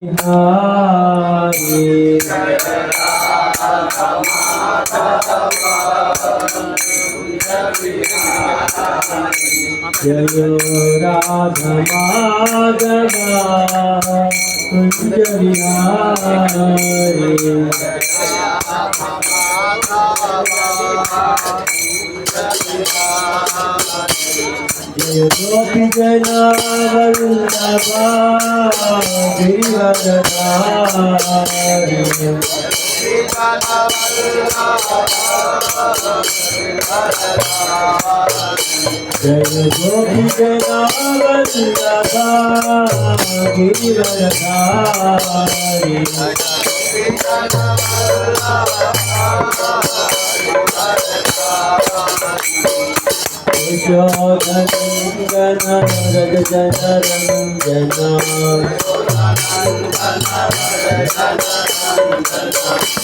Hari Jayo Radha Madhava Kunjari Hari Jayo Gopi Jana Vallabha Giridharadhari Jaya Gopi Jana Vallabha Giridharadhari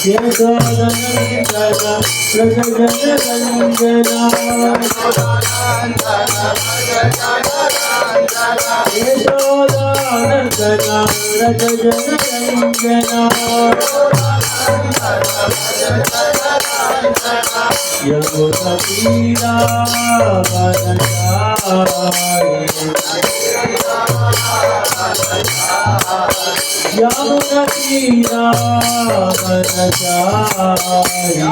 Yashodanandana Rajana Ranjana Yashodanandana Rajana Ranjana Yashodanandana Rajana Ranjana Yamuna Tira Vanachari Yamuna Tira Vanachari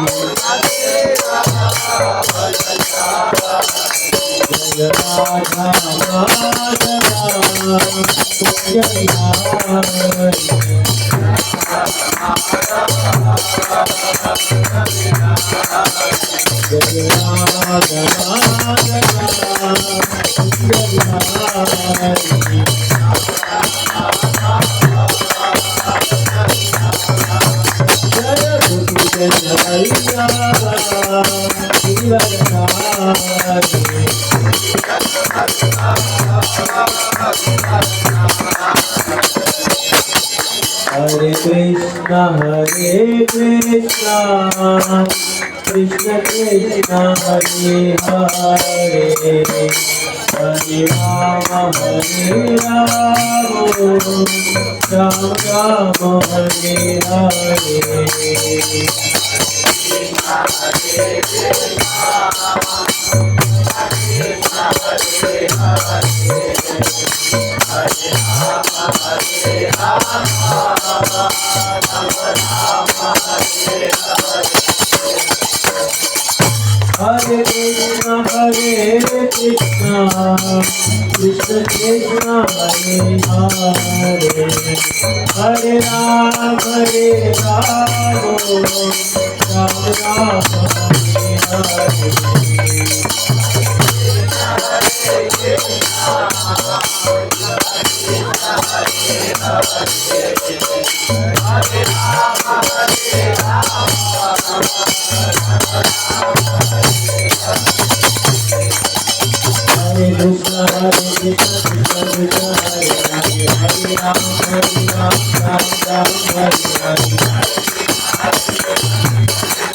Jaya Radha Madhava Jaya Hare Krishna, Krishna Krishna, Hare Hare, Hare Rama, Hare Rama, Rama Rama, Hare Hare. Hare Krishna, Krishna Krishna, Hare Hare, Hare Rama, Rama Rama, Hare Hare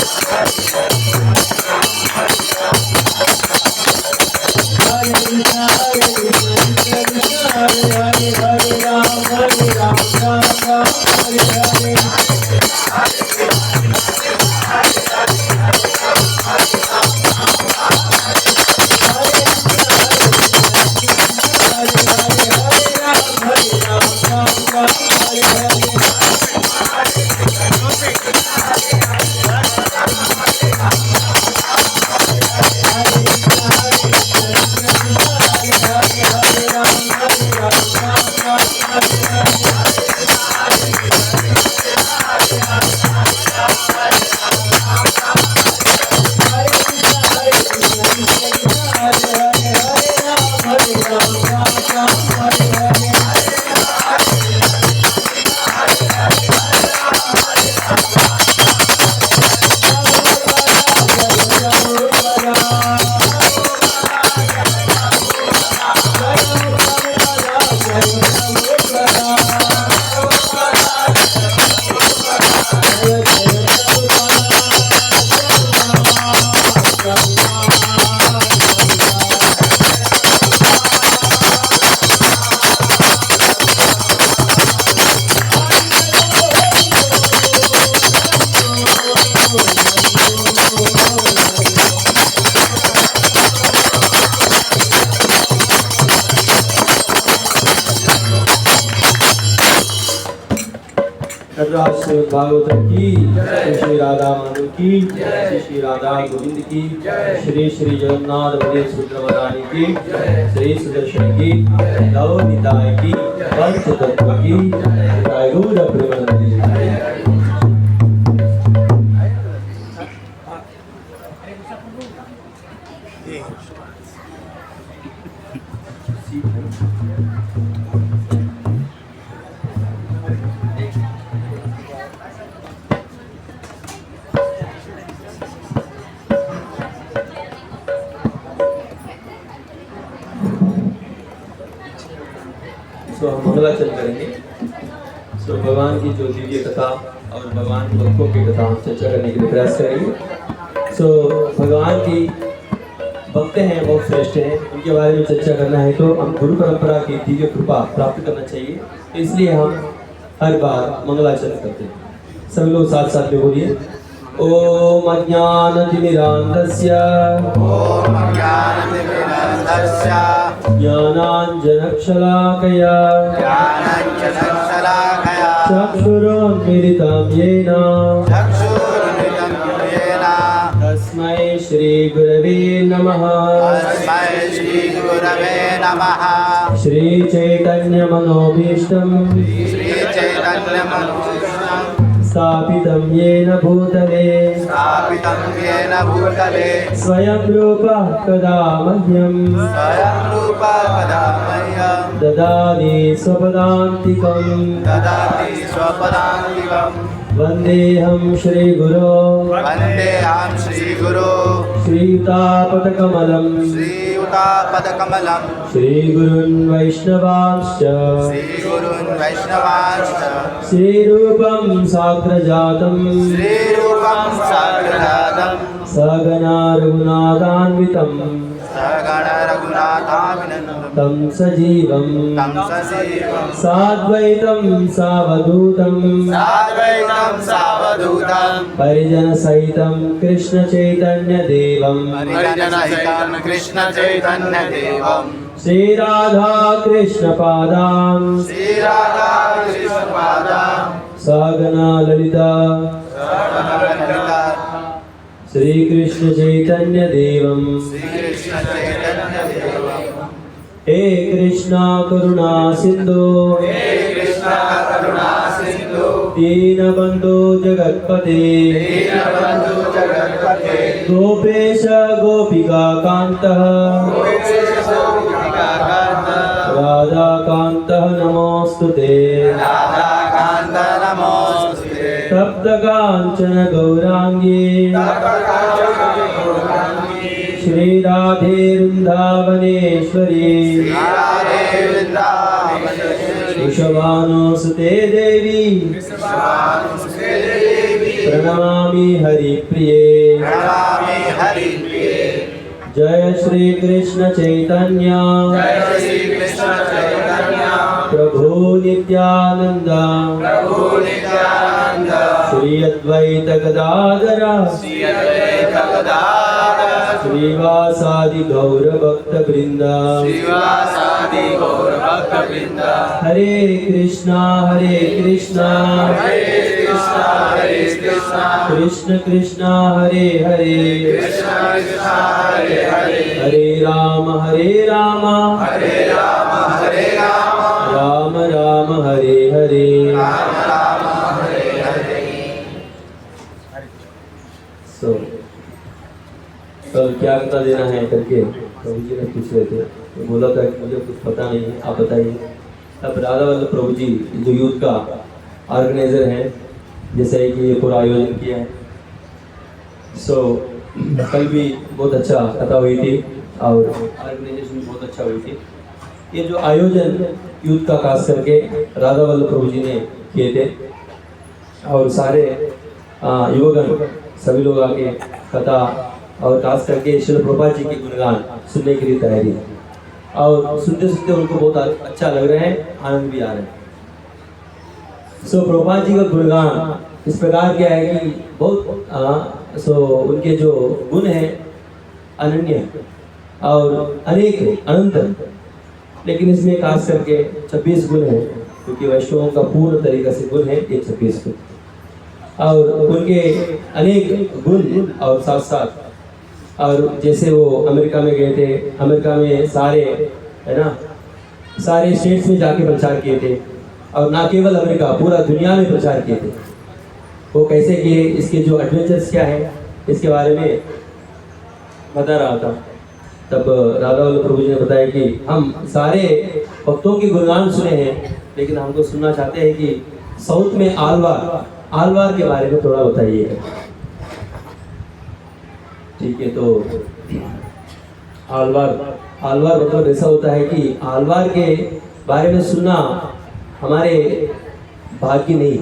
Krishna, Krishna Krishna, Hare Hare, Hare Rama, Rama Rama, Hare Nataraj Shrimad Bhagavatam की, श्री राधा माधव की, श्री राधा गोविंद की, श्री श्री जगन्नाथ बलदेव सुभद्रा की, श्री सुदर्शन की, नव निताय की, पंच तत्व की, त्रैगुण प्रेमानंद हम मंगलाचरण करेंगे। भगवान की जो दिव्य कथा और भगवान के भक्तों की कथा हम चर्चा करने के लिए प्रयास करेंगे। भगवान की भक्त हैं, बहुत श्रेष्ठ हैं, उनके बारे में चर्चा करना है तो हम गुरु परंपरा की दिव्य कृपा प्राप्त करना चाहिए। इसलिए हम हर बार मंगलाचरण करते हैं। सभी लोग साथ साथ में बोलिए। ओम अज्ञानतिमिरान्धस्य ज्ञानाञ्जनशलाकया चक्षुरुन्मीलितं येन तस्मै श्री गुरवे नमः। श्री चैतन्य मनोभीष्टं स्थापितं येन भूतले स्वयं रूपः कदा मह्यं ददाति स्वपदान्तिकं। वन्देऽहं श्रीगुरो श्रीयुतापदकमलं श्रीगुरुन् वैष्णवांश्च श्रीरूपं साग्रजातं सगना रघुनाथान्वितं तं सजीवं साद्वैतं सावधूतं परिजनसहितं कृष्ण चैतन्य देवं श्री राधा कृष्ण पादां सगना ललिता श्री कृष्ण चैतन्य देवं। हे कृष्णा करुणा सिंधु दीनबंधु जगत्पते गोपेश गोपिका कांतः राधाकांतः नमोस्तुते। तप्त कांचन गौरांगी श्री राधे वृंदावनेश्वरी वृषभानुसुते देवी प्रणमामि हरिप्रिये। जय श्री कृष्ण चैतन्य प्रभु नित्यानंद श्री अद्वैत गदाधर श्रीवासादि गौर भक्त वृंद। हरे कृष्णा कृष्ण कृष्णा हरे हरे हरे राम राम राम हरे हरे। कल क्या बता देना है करके प्रभु जी ने पूछ रहे थे, तो बोला था कि मुझे कुछ पता नहीं है, आप बताइए। अब राधा वल्लभ प्रभु जी जो यूथ का ऑर्गेनाइजर हैं, जैसे कि ये पूरा आयोजन किया है। कल भी बहुत अच्छा कथा हुई थी और ऑर्गेनाइजेशन भी बहुत अच्छा हुई थी। ये जो आयोजन यूथ का खास करके राधा वल्लभ प्रभु जी ने किए थे और सारे युवगण सभी लोग आके कथा और खास करके श्रील प्रभुपाद जी के गुणगान सुनने के लिए तैयारी और सुनते सुनते उनको बहुत अच्छा लग रहा है, आनंद भी आ रहा है। प्रभुपाद जी का गुणगान इस प्रकार क्या है कि बहुत उनके जो गुण हैं अनन्य और अनेक है, अनंत, लेकिन इसमें खास करके 26 गुण हैं क्योंकि वैष्णवों का पूर्ण तरीका से गुण है 120 गुण, और उनके अनेक गुण और साथ साथ, और जैसे वो अमेरिका में गए थे, अमेरिका में सारे, है ना, सारे स्टेट्स में जाके प्रचार किए थे, और ना केवल अमेरिका, पूरा दुनिया में प्रचार किए थे। वो कैसे किए, इसके जो एडवेंचर्स क्या है, इसके बारे में बता रहा था। तब राधा वल्लभ प्रभु जी ने बताया कि हम सारे भक्तों के गुणगान सुने हैं, लेकिन हमको सुनना चाहते हैं कि साउथ में आलवार के बारे में थोड़ा बताइए। ठीक है, तो आलवार मतलब ऐसा होता है कि आलवार के बारे में सुनना हमारे भाग्य नहीं,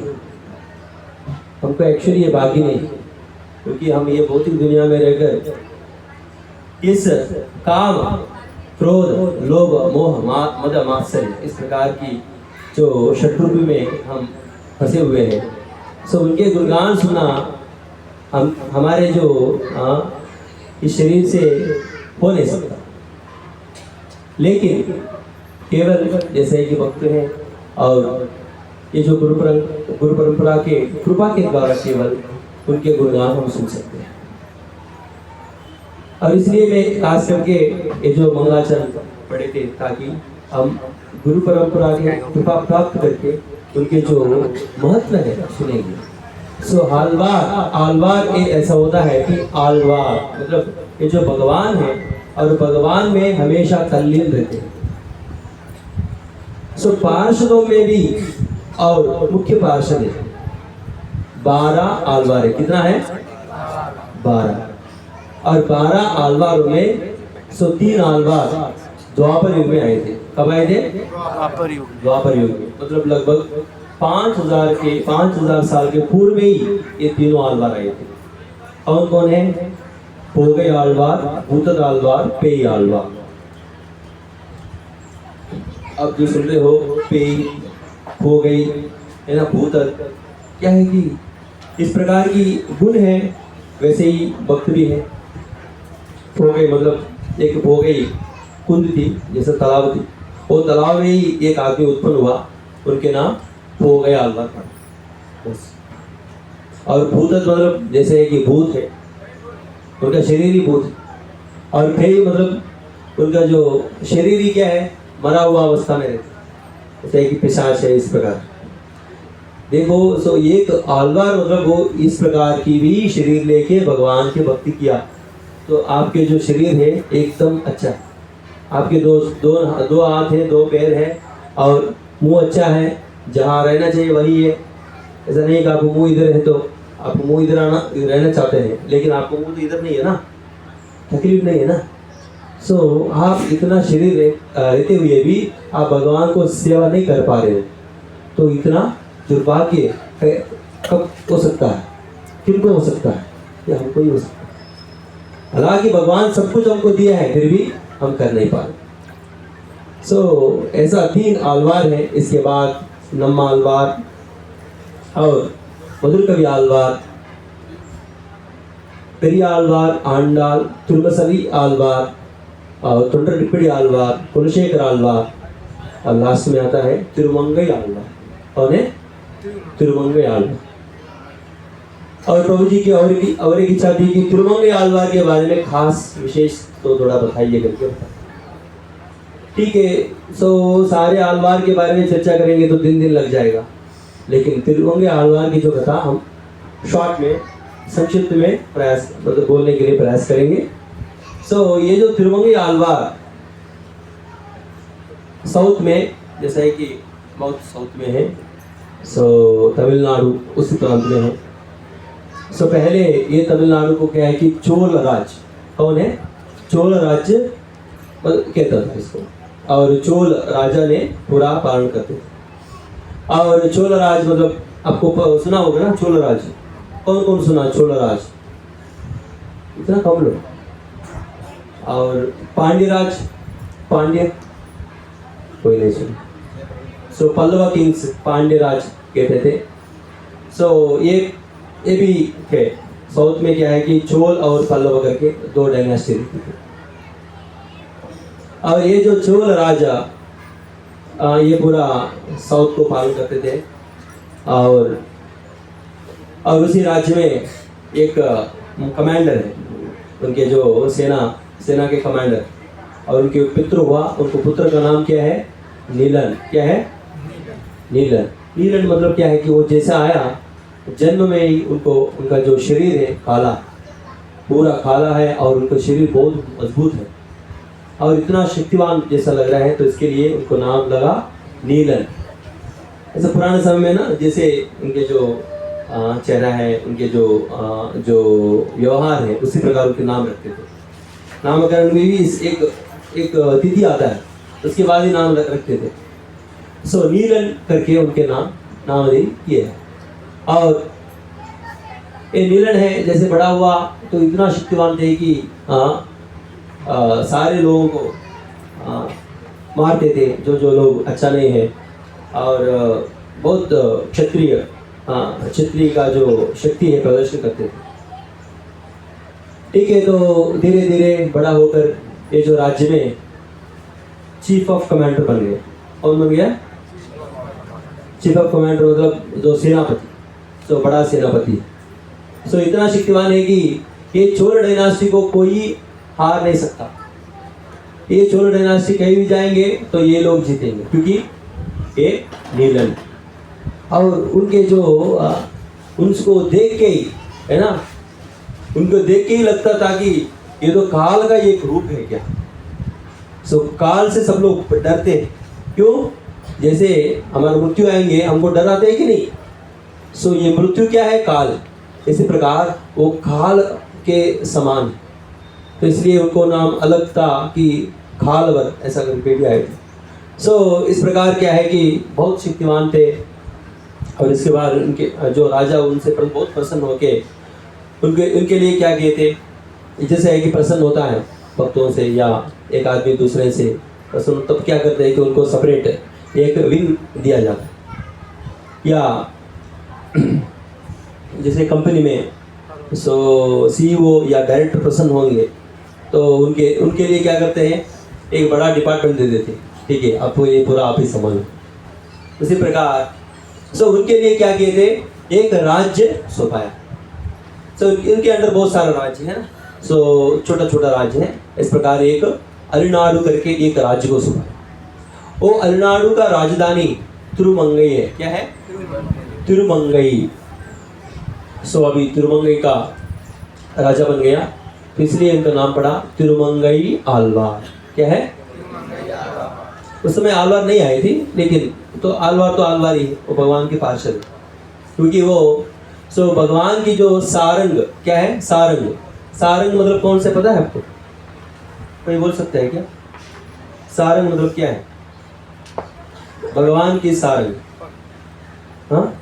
हमको एक्चुअली ये भाग्य नहीं, क्योंकि हम ये भौतिक दुनिया में रहकर इस काम, क्रोध, लोभ, मोह, मद, मात्सर्य, इस प्रकार की जो षट्रूपी में हम फंसे हुए हैं। सो उनके गुणगान सुनना हमारे जो इस शरीर से हो नहीं सकता, लेकिन केवल जैसे कि भक्त हैं और ये जो गुरु परंपरा के कृपा के द्वारा केवल उनके गुणगान हम सुन सकते हैं। और इसलिए मैं खास करके ये जो मंगलाचरण पढ़े थे, ताकि हम गुरु परंपरा के कृपा प्राप्त करके उनके जो महत्व है सुनेंगे। सो आलवार ये ऐसा होता है कि आलवार मतलब ये जो भगवान है और भगवान में हमेशा तल्लीन रहते हैं। सो पार्षदों में भी और मुख्य पार्षद है 12 आलवार है। कितना है? 12। और 12 आलवारों में 3 आलवार द्वापर युग में आए थे। कब आए थे? द्वापर युग में, मतलब लगभग 5000 साल के पूर्व में ही ये तीनों आलवार आए थे। कौन कौन है? भोगे आलवार, भूतद आलवार, पेई आलवार। अब जो सुन रहे हो, पेई हो गई है ना, भूतद, क्या है कि इस प्रकार की गुण है, वैसे ही भक्त भी है। हो गई मतलब एक हो गई कुंड थी, जैसे तालाब थी, वो तालाब में ही एक आदमी उत्पन्न हुआ, उनके नाम हो गए आलवार पड़ा बस। और भूतद मतलब जैसे कि भूत है, उनका शरीर ही भूत है। और फेई मतलब उनका जो शरीर ही क्या है, मरा हुआ अवस्था में रहते, जैसे कि पिशाच है। इस प्रकार देखो, सो एक आलवार मतलब वो इस प्रकार की भी शरीर लेके भगवान की भक्ति किया, तो आपके जो शरीर है एकदम अच्छा है। आपके दो हाथ है, 2 पैर है, और मुंह अच्छा है, जहाँ रहना चाहिए वही है। ऐसा नहीं कि आपको मुंह इधर है तो आप मुंह इधर रहना चाहते हैं, लेकिन आपको मुंह तो इधर नहीं है ना, तकलीफ नहीं है ना। सो आप इतना शरीर रहते हुए भी आप भगवान को सेवा नहीं कर पा रहे हो, तो इतना दुर्भाग्य कब हो सकता है? किनको हो सकता है? या हमको ही हो सकता है। हालांकि भगवान सब कुछ हमको दिया है, फिर भी हम कर नहीं पा रहे। सो ऐसा 3 आलवार है। इसके बाद नम्मा आलवार और मधुर कवि आलवार, पेरिय आलवार, आंडाल, तुर्मसली आलवार और तोंडरडिप्पड़ी आलवार, कुलशेखर आलवार, और लास्ट में आता है तिरुमंगई आलवार। कौन है? तिरुमंगई आलवार। और प्रभु जी की और एक इच्छा थी कि तिरुमंगई आलवार के बारे में खास विशेष तो थोड़ा बताइए करके। ठीक है, सो सारे आलवार के बारे में चर्चा करेंगे तो दिन लग जाएगा, लेकिन तिरुमंगई आलवार की जो कथा हम शॉर्ट में, संक्षिप्त में प्रयास मतलब बोलने के लिए प्रयास करेंगे। सो ये जो तिरुमंगई आलवार साउथ में, जैसा है कि बहुत साउथ में है, सो तमिलनाडु उस प्रांत में है। सो पहले ये तमिलनाडु को क्या है कि चोल राज्य, कौन है? चोल राज्य कहता था इसको, और चोल राजा ने पूरा पालन करते थे। और चोल राज मतलब आपको सुना होगा ना, चोल राज। कौन कौन सुना चोल राज? इतना कम लोग। और पांड्य राज, पांड्य कोई नहीं सुना। सो पल्लवा किंग्स पांड्य राज कहते थे। सो ये भी है साउथ में, क्या है कि चोल और पल्लव करके 2 डायनास्टी थी। और ये जो चोल राजा ये पूरा साउथ को पालन करते थे। और उसी राज्य में एक कमांडर है, उनके जो सेना के कमांडर, और उनके पितृ हुआ, उनको पुत्र का नाम क्या है? नीलन। क्या है? नीलन। नीलन मतलब क्या है कि वो जैसा आया जन्म में ही उनका जो शरीर है काला, पूरा काला है, और उनका शरीर बहुत मजबूत है और इतना शक्तिवान जैसा लग रहा है, तो इसके लिए उनको नाम लगा नीलन। ऐसा पुराने समय में ना, जैसे उनके जो चेहरा है, उनके जो व्यवहार है, उसी प्रकार उनके नाम रखते थे। नामकरण में भी एक तिथि आता है, उसके बाद ही नाम रखते थे। सो नीलन करके उनके नामधेय किए हैं। और ये नीलन है, जैसे बड़ा हुआ तो इतना शक्तिवान थे कि सारे लोगों को मारते थे, जो लोग अच्छा नहीं है, और बहुत क्षत्रिय का जो शक्ति है प्रदर्शन करते थे। ठीक है, तो धीरे धीरे बड़ा होकर ये जो राज्य में चीफ ऑफ कमांडर बन गए। कौन बन गया? चीफ ऑफ कमांडर मतलब जो सेनापति, तो बड़ा सेनापति। सो इतना शक्तिवान है कि ये चोल डायनास्टी को कोई हार नहीं सकता। ये चोल डायनास्टी कहीं भी जाएंगे तो ये लोग जीतेंगे, क्योंकि ये नीलन। और उनके जो उनको देख के ही है ना, उनको देख के ही लगता था कि ये तो काल का एक रूप है क्या। सो काल से सब लोग डरते हैं। क्यों? जैसे हमारा मृत्यु आएंगे, हमको डर आता है कि नहीं? सो ये मृत्यु क्या है? काल। इसी प्रकार वो काल के समान, तो इसलिए उनको नाम अलग था कि खालवर, ऐसा करके भी आए थे। सो इस प्रकार क्या है कि बहुत शक्तिवान थे। और इसके बाद उनके जो राजा उनसे बहुत प्रसन्न होके उनके लिए क्या किए थे, जैसे है कि प्रसन्न होता है भक्तों से या एक आदमी दूसरे से प्रसन्न, तब क्या करते हैं कि उनको सेपरेट एक विंग दिया जाता है। या जैसे कंपनी में सीईओ या डायरेक्टर प्रसन्न होंगे तो उनके लिए क्या करते हैं, एक बड़ा डिपार्टमेंट दे देते हैं। ठीक है, आपको ये पूरा ऑफिस संभालो। उसी प्रकार उनके लिए क्या किए थे, एक राज्य सौंपाया। इनके अंदर बहुत सारे राज्य है ना, छोटा छोटा राज्य है। इस प्रकार एक अलनाडु करके एक राज्य को सौंपाया। वो अलनाडु का राजधानी तिरुमंगई है। क्या है? तिरुमंगई। अभी तिरुमंगई का राजा बन गया, तो इसलिए इनका नाम पड़ा तिरुमंगई आलवार। क्या है? उस समय आलवार नहीं आई थी, लेकिन तो आलवार ही है, वो भगवान के पार्षद है। क्योंकि वो भगवान की जो सारंग, क्या है? सारंग मतलब कौन से पता है आपको? कोई बोल सकता है क्या? सारंग मतलब क्या है? भगवान की सारंग। हाँ,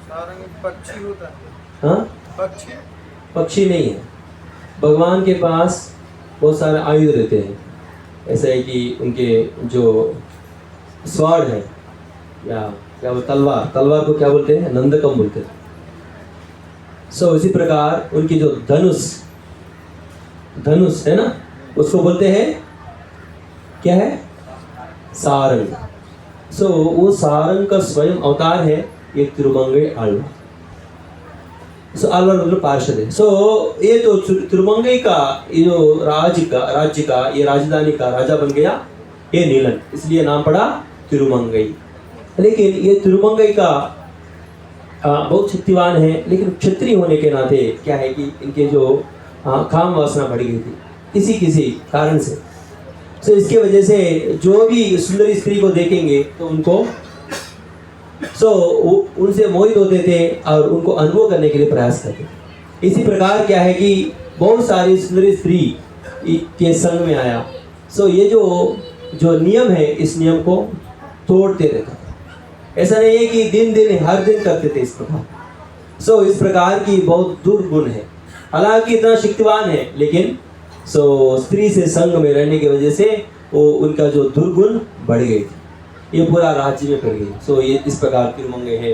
पक्षी होता है। हाँ, पक्षी नहीं है। भगवान के पास बहुत सारे आयुध रहते हैं। ऐसा है कि उनके जो स्वॉर्ड है, या क्या तलवार को क्या बोलते हैं? नंदकम बोलते हैं। इसी प्रकार उनकी जो धनुष है ना, उसको बोलते हैं क्या है? सारंग। वो सारंग का स्वयं अवतार है ये तिरुमंगई आलवार। आलवार मतलब पार्षद है। ये तो तिरुमंगई का ये जो राज्य का ये राजधानी का राजा बन गया ये नीलन, इसलिए नाम पड़ा तिरुमंगई। लेकिन ये तिरुमंगई का बहुत शक्तिवान है, लेकिन क्षत्रिय होने के नाते क्या है कि इनके जो काम वासना बढ़ गई थी किसी कारण से। इसके वजह से जो भी सुंदरी स्त्री को देखेंगे तो उनको उनसे मोहित होते थे और उनको अनुभव करने के लिए प्रयास करते थे। इसी प्रकार क्या है कि बहुत सारी सुंदरी स्त्री के संग में आया। ये जो नियम है, इस नियम को तोड़ते रहते थे। ऐसा नहीं है कि दिन हर दिन करते थे इस प्रकार। इस प्रकार की बहुत दुर्गुण है। हालांकि इतना शक्तिवान है, लेकिन स्त्री से संग में रहने की वजह से वो उनका जो दुर्गुण बढ़ गई थी, ये पूरा राज्य में फैल गई। ये इस प्रकार तिरुमंगई है।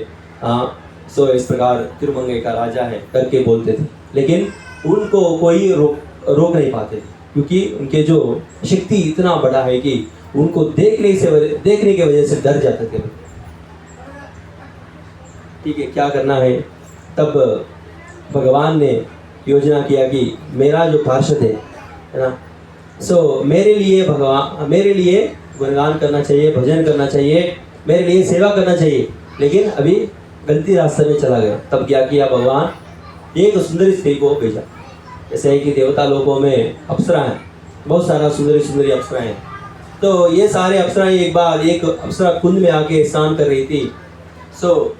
इस प्रकार तिरुमंगई का राजा है करके बोलते थे, लेकिन उनको कोई रोक नहीं पाते थे, क्योंकि उनके जो शक्ति इतना बड़ा है कि उनको देखने की वजह से डर जाते थे। ठीक है, क्या करना है? तब भगवान ने योजना किया कि मेरा जो पार्षद है ना, सो मेरे लिए गुणगान करना चाहिए, भजन करना चाहिए, मेरे लिए सेवा करना चाहिए, लेकिन अभी गलती रास्ते में चला गया। तब क्या किया भगवान? एक सुंदरी स्त्री को भेजा। जैसे है कि देवता लोगों में अप्सरा हैं, बहुत सारा सुंदरी सुंदरी अप्सराएं हैं। तो ये सारे अप्सराएं एक बार एक अप्सरा कुंड में आके स्नान कर रही थी। सो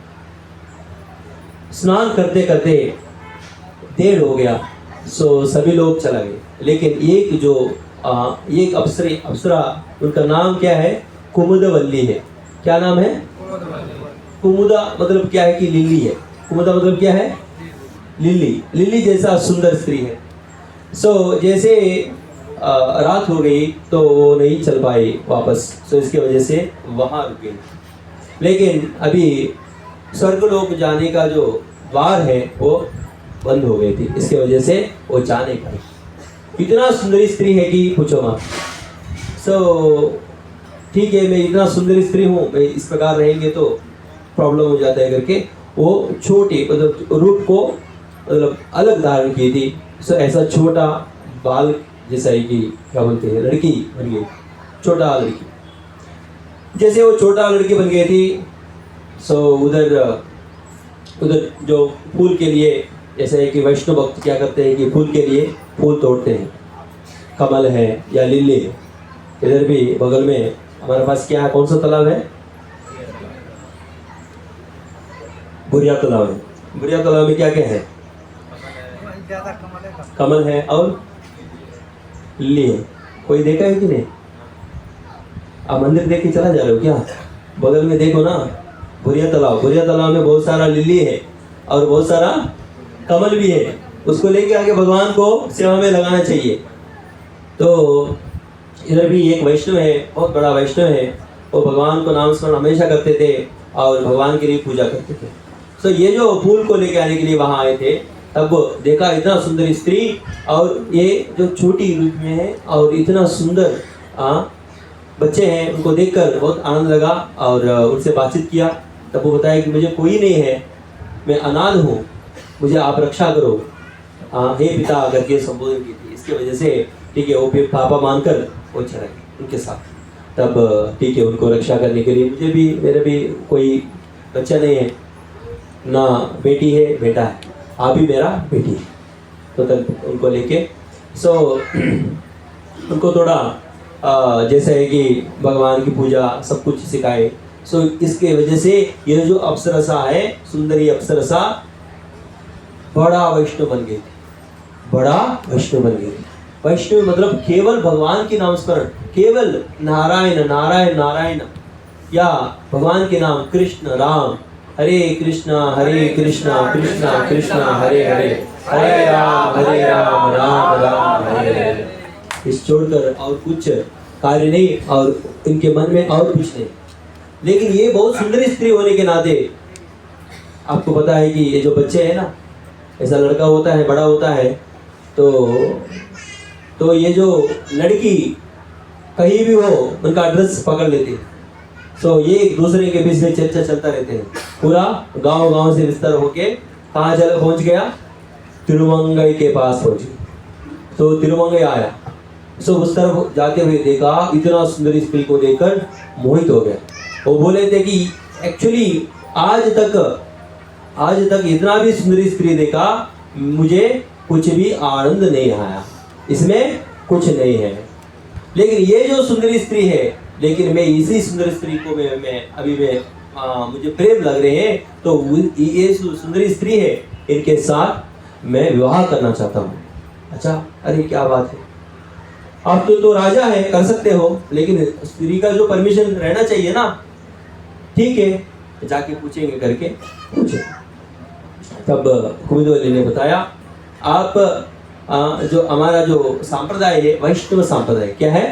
स्नान करते करते देर हो गया, सो सभी लोग चला गए, लेकिन एक अप्सरा, उनका नाम क्या है? कुमुदवल्ली है। क्या नाम है? कुमुदा मतलब क्या है कि लिली है। कुमुदा मतलब क्या है? लिली जैसा सुंदर स्त्री है। सो जैसे रात हो गई तो वो नहीं चल पाई वापस, सो इसकी वजह से वहाँ रुक गई। लेकिन अभी स्वर्गलोक जाने का जो द्वार है वो बंद हो गई थी, इसके वजह से वो जा नहीं पाई। इतना सुंदरी स्त्री है कि पूछो मत। सो ठीक है, मैं इतना सुंदर स्त्री हूँ, मैं इस प्रकार रहेंगे तो प्रॉब्लम हो जाता है करके वो छोटी मतलब रूप को मतलब अलग धारण की थी। सो ऐसा छोटा बाल जैसा है कि क्या बोलते हैं, लड़की बन गई, छोटा लड़की। जैसे वो छोटा लड़की बन गई थी, सो उधर जो फूल के लिए, जैसे है कि वैष्णव भक्त क्या करते हैं कि फूल के लिए फूल तोड़ते हैं, कमल है या लिली है। इधर भी बगल में हमारे पास क्या है, कौन सा तालाब है? बुरिया तालाब है। बुरिया तालाब में क्या क्या है? ज्यादा कमल है। कमल है और लिली है। कोई देखा है कि नहीं? आप मंदिर देख के चला जा रहे हो क्या? बगल में देखो ना, बुरिया तालाब में बहुत सारा लिली है और बहुत सारा कमल भी है। उसको लेके आके भगवान को सेवा में लगाना चाहिए। तो इधर भी एक वैष्णव है, बहुत बड़ा वैष्णव है, वो भगवान को नाम स्मरण हमेशा करते थे और भगवान के लिए पूजा करते थे। तो ये जो फूल को लेके आने के लिए वहाँ आए थे, तब देखा इतना सुंदर स्त्री और ये जो छोटी रूप में है और इतना सुंदर बच्चे हैं, उनको देखकर बहुत आनंद लगा और उनसे बातचीत किया। तब वो बताया कि मुझे कोई नहीं है, मैं अनाथ हूँ, मुझे आप रक्षा करो, हे पिता करके संबोधन की थी। इसकी वजह से ठीक है वो फिर पापा मानकर वो चला गया उनके साथ। तब ठीक है उनको रक्षा करने के लिए मेरे भी कोई बच्चा नहीं है, ना बेटी है बेटा है, आप ही मेरा बेटी है। तो तब उनको लेके उनको थोड़ा जैसे है कि भगवान की पूजा सब कुछ सिखाए। इसके वजह से ये जो अप्सरसा है, सुंदरी अप्सरसा, बड़ा वैष्णव बन गई थी। वैष्णव मतलब केवल भगवान के नाम स्मरण, केवल नारायण नारायण नारायण, या भगवान के नाम कृष्ण राम, हरे कृष्णा कृष्णा कृष्णा हरे हरे, हरे राम राम राम हरे हरे। इस छोड़कर और कुछ कार्य नहीं और इनके मन में और कुछ नहीं। लेकिन ये बहुत सुंदर स्त्री होने के नाते आपको पता है कि ये जो बच्चे हैं ना, ऐसा लड़का होता है बड़ा होता है तो ये जो लड़की कहीं भी हो उनका एड्रेस पकड़ लेती है। ये एक दूसरे के बीच में चर्चा चलता रहते हैं। पूरा गांव से विस्तार होके कहाँ पहुंच गया? तिरुमंगई के पास पहुंच गया। तो तिरुमंगई आया, उस तरफ जाते हुए देखा, इतना सुंदर स्त्री को देखकर मोहित हो गया। वो बोले थे कि एक्चुअली आज तक इतना भी सुंदर स्त्री देखा, मुझे कुछ भी आनंद नहीं आया, इसमें कुछ नहीं है। लेकिन ये जो सुंदर स्त्री है, लेकिन मैं इसी सुंदर स्त्री को मुझे प्रेम लग रहे हैं, तो ये सुंदर स्त्री है, इनके साथ मैं विवाह करना चाहता हूँ। अच्छा, अरे क्या बात है, आप तो राजा है, कर सकते हो, लेकिन स्त्री का जो परमिशन रहना चाहिए ना। ठीक है, जाके पूछेंगे करके पूछे। तब कुमुदवल्ली ने बताया, आप जो हमारा जो संप्रदाय है वैष्णव संप्रदाय, क्या है?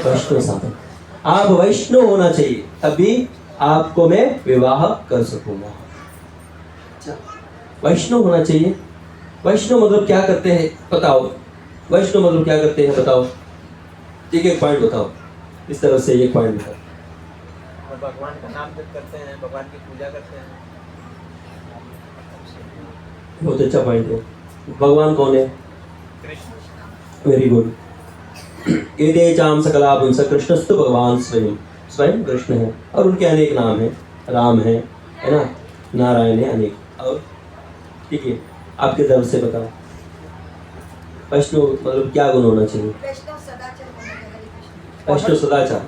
वैष्णव संप्रदाय। आप वैष्णव होना चाहिए, तभी आपको मैं विवाह कर सकूंगा। अच्छा, वैष्णव होना चाहिए। वैष्णव मतलब क्या करते हैं बताओ? वैष्णव मतलब क्या करते हैं बताओ? ठीक है, एक पॉइंट बताओ। इस तरफ से एक पॉइंट था। और भगवान का नाम जप करते हैं, भगवान की पूजा करते हैं। बहुत अच्छा पॉइंट है। भगवान कौन है? कृष्ण। Very good. एते चाम सकला पुंस कृष्णस्तु भगवान स्वयं, स्वयं कृष्ण है और उनके अनेक नाम हैं। राम है ना, नारायण है, अनेक। और ठीक है, आपके तरफ से बताओ वैष्णव मतलब क्या गुण होना चाहिए? वैष्णव सदाचार होना चाहिए, हरे कृष्ण। वैष्णव सदाचार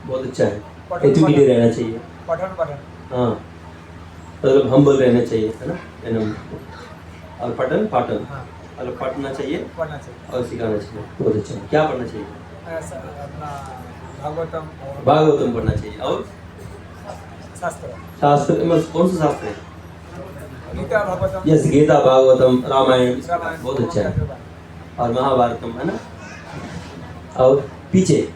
बहुत अच्छा है। पठन एजुकेटेड रहना चाहिए। पठन हाँ, मतलब हम्बल रहना चाहिए, है ना, और पठन पाठन, हाँ मतलब पढ़ना चाहिए पढ़ना चाहिए। और सिखाना चाहिए। बहुत अच्छा है। क्या पढ़ना चाहिए? ऐसा अपना भागवतम और भागवतम पढ़ना चाहिए। और शास्त्र, शास्त्र मतलब कौन सा शास्त्र है? गीता भागवतम, यस, गीता भागवतम रामायण, रामायण, बहुत अच्छा है। और महाभारतम, है ना। और पीछे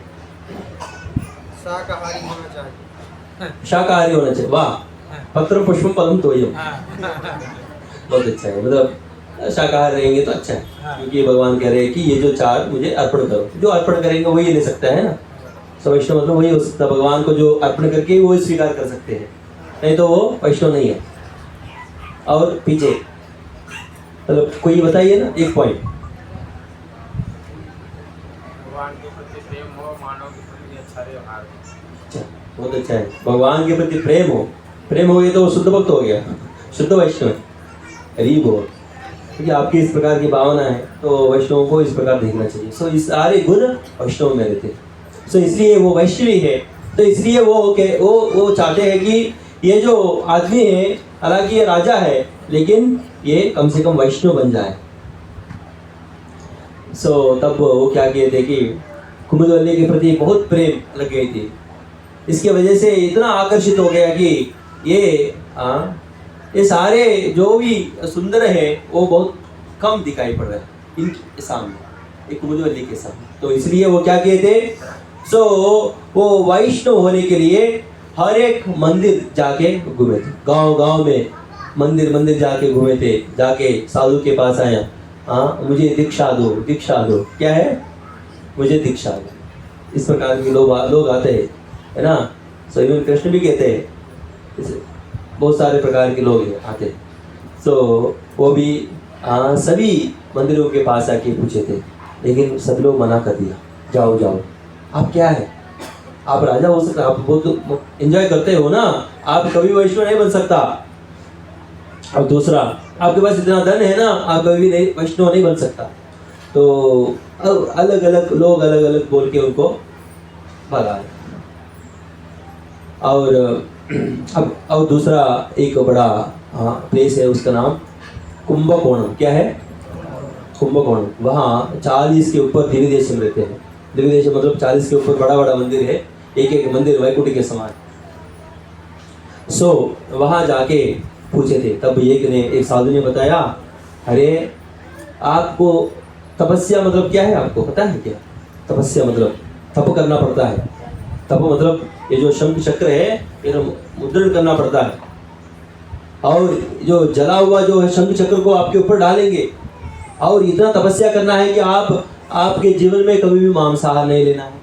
शाकाहारी होना चाहिए। शाकाहारी होना चाहिए। वाह, पत्र पुष्पम पदम तोयम, हाँ बहुत अच्छा है। मतलब शाकाहारी रहेंगे तो अच्छा है, हाँ। क्योंकि भगवान कह रहे हैं कि ये जो चार मुझे अर्पण करो। जो अर्पण करेंगे वही ले सकता है ना। तो वैष्णव मतलब वही हो सकता है, भगवान को जो अर्पण करके वो स्वीकार कर सकते हैं, नहीं तो वो वैष्णव नहीं है। और पीछे मतलब कोई बताइए ना एक पॉइंट। भगवान के प्रति प्रेम हो, मानव के प्रति अच्छा व्यवहार हो। अच्छा, बहुत अच्छा है। भगवान के प्रति प्रेम हो, प्रेम हो गया तो वो शुद्ध भक्त हो गया, शुद्ध वैष्णव है। गरीब हो, क्योंकि आपकी इस प्रकार की भावना है तो वैष्णवों को इस प्रकार देखना चाहिए। सो इस सारे गुण वैष्णव में रहते हैं। सो इसलिए वो वैष्णवी है, तो इसलिए वो चाहते हैं कि ये जो आदमी है, हालांकि ये राजा है, लेकिन ये कम से कम वैष्णव बन जाए। सो तब वो क्या किए थे कि कुमुदवल्ली के प्रति बहुत प्रेम लग गई थी। इसकी वजह से इतना आकर्षित हो गया कि ये सारे जो भी सुंदर है वो बहुत कम दिखाई पड़ रहे हैं इनके सामने, एक कुमुदवल्ली के सामने। तो इसलिए वो क्या किए थे, सो वो वैष्णव होने के लिए हर एक मंदिर जाके घूमे थे। गांव गांव में मंदिर मंदिर जाके घूमे थे, जाके साधु के पास आया, मुझे दीक्षा दो, दीक्षा दो। क्या है? मुझे दीक्षा दो। इस प्रकार के लोग आते हैं, है ना। सो इवन कृष्ण भी कहते हैं, बहुत सारे प्रकार के लोग आते हैं। सो वो भी सभी मंदिरों के पास आके पूछे थे, लेकिन सब लोग मना कर दिया, जाओ जाओ, आप क्या है, आप राजा हो सकता, आप बहुत एंजॉय करते हो ना, आप कभी वैष्णव नहीं बन सकता। और दूसरा, आपके पास इतना धन है ना, आप कभी नहीं वैष्णव नहीं बन सकता। तो अब अलग अलग लोग अलग अलग बोल के उनको भगाए। और दूसरा एक बड़ा प्लेस है, उसका नाम कुंभकोणम। क्या है? कुंभकोणम। वहाँ 40 के ऊपर दिव्यदेशम रहते हैं। दिव्यदेशम मतलब 40 के ऊपर बड़ा बड़ा मंदिर है, एक एक मंदिर वैकुंठ के समान। सो वहाँ जाके पूछे थे, तब एक साधु ने बताया, अरे आपको तपस्या मतलब क्या है, आपको पता है क्या? तपस्या मतलब तप करना पड़ता है। तप मतलब ये जो शंख चक्र है ये मुद्रण करना पड़ता है, और जो जला हुआ जो है शंख चक्र को आपके ऊपर डालेंगे, और इतना तपस्या करना है कि आपके जीवन में कभी भी मांसाहार नहीं लेना है।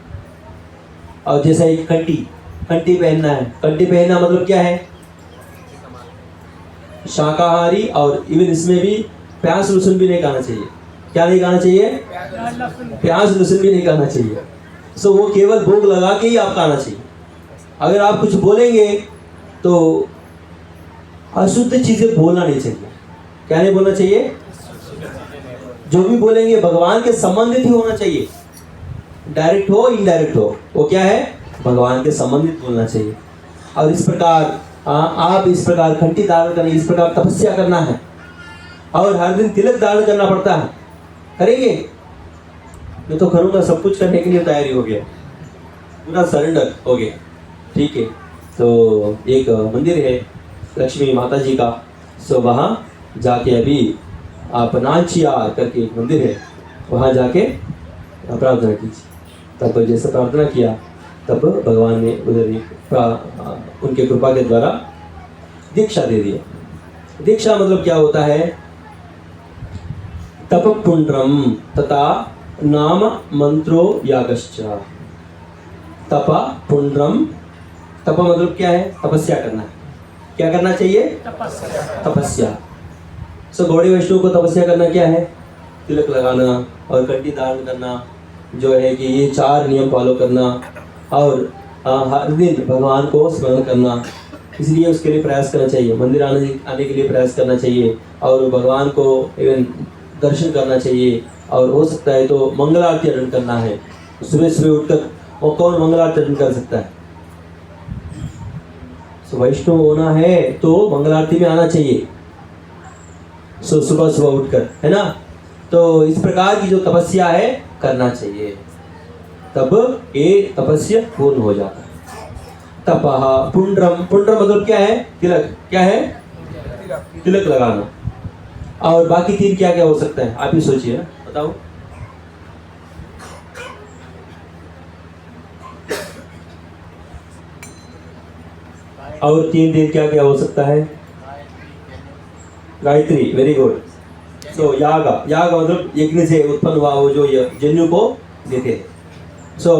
और जैसा एक कंठी पहनना है। कंठी पहनना मतलब क्या है? शाकाहारी, और इवन इसमें भी प्याज लहसुन भी नहीं खाना चाहिए। क्या नहीं खाना चाहिए? प्याज लहसुन भी नहीं खाना चाहिए। सो वो केवल भोग लगा के ही आप खाना चाहिए। अगर आप कुछ बोलेंगे तो अशुद्ध चीजें बोलना नहीं चाहिए। क्या नहीं बोलना चाहिए? जो भी बोलेंगे भगवान के संबंधित ही होना चाहिए, डायरेक्ट हो इनडायरेक्ट हो, वो क्या है? भगवान के संबंधित बोलना चाहिए। और इस प्रकार आप इस प्रकार घंटी धारण करना, इस प्रकार तपस्या करना है, और हर दिन तिलक धारण करना पड़ता है। करेंगे? मैं तो करूँगा, सब कुछ करने के लिए तैयारी हो गया, पूरा सरेंडर हो गया। ठीक है। तो एक मंदिर है लक्ष्मी माता जी का, सो वहाँ जाके अभी आप नाचिया करके एक मंदिर है, वहाँ जाके प्रार्थना कीजिए। तब जैसे प्रार्थना किया तब भगवान ने उधर उनके कृपा के द्वारा दीक्षा दे दिया। दीक्षा मतलब क्या होता है? तप पुंड्रम तथा नाम मंत्रो यागश्च। तप पुंड्रम। तप मतलब क्या है? तपस्या करना है। क्या करना चाहिए? तपस्या। सो गौड़ी वैष्णव को तपस्या करना क्या है? तिलक लगाना और कंठी धारण करना, जो है कि ये 4 नियम फॉलो करना, और हर दिन भगवान को स्मरण करना। इसलिए उसके लिए प्रयास करना चाहिए, मंदिर आने के लिए प्रयास करना चाहिए, और भगवान को इवन दर्शन करना चाहिए, और हो सकता है तो मंगल आरती अटेंड करना है। सुबह सुबह उठकर, और कौन मंगल आरती अटेंड कर सकता है? सो वैष्णव होना है तो मंगल आरती में आना चाहिए, सो सुबह सुबह उठकर, है ना। तो इस प्रकार की जो तपस्या है करना चाहिए, तब ये तपस्या पूर्ण हो जाता है। तपः पुंड्रम। पुंड्रम मतलब क्या है? तिलक। क्या है? तिलक लगाना। और बाकी 3 क्या क्या हो सकता है? आप ही सोचिए ना, बताओ। और 3 क्या क्या हो सकता है? गायत्री। Very good. सो याग मतलब यज्ञ से उत्पन्न हुआ वो जो जन्यु को देते हैं। सो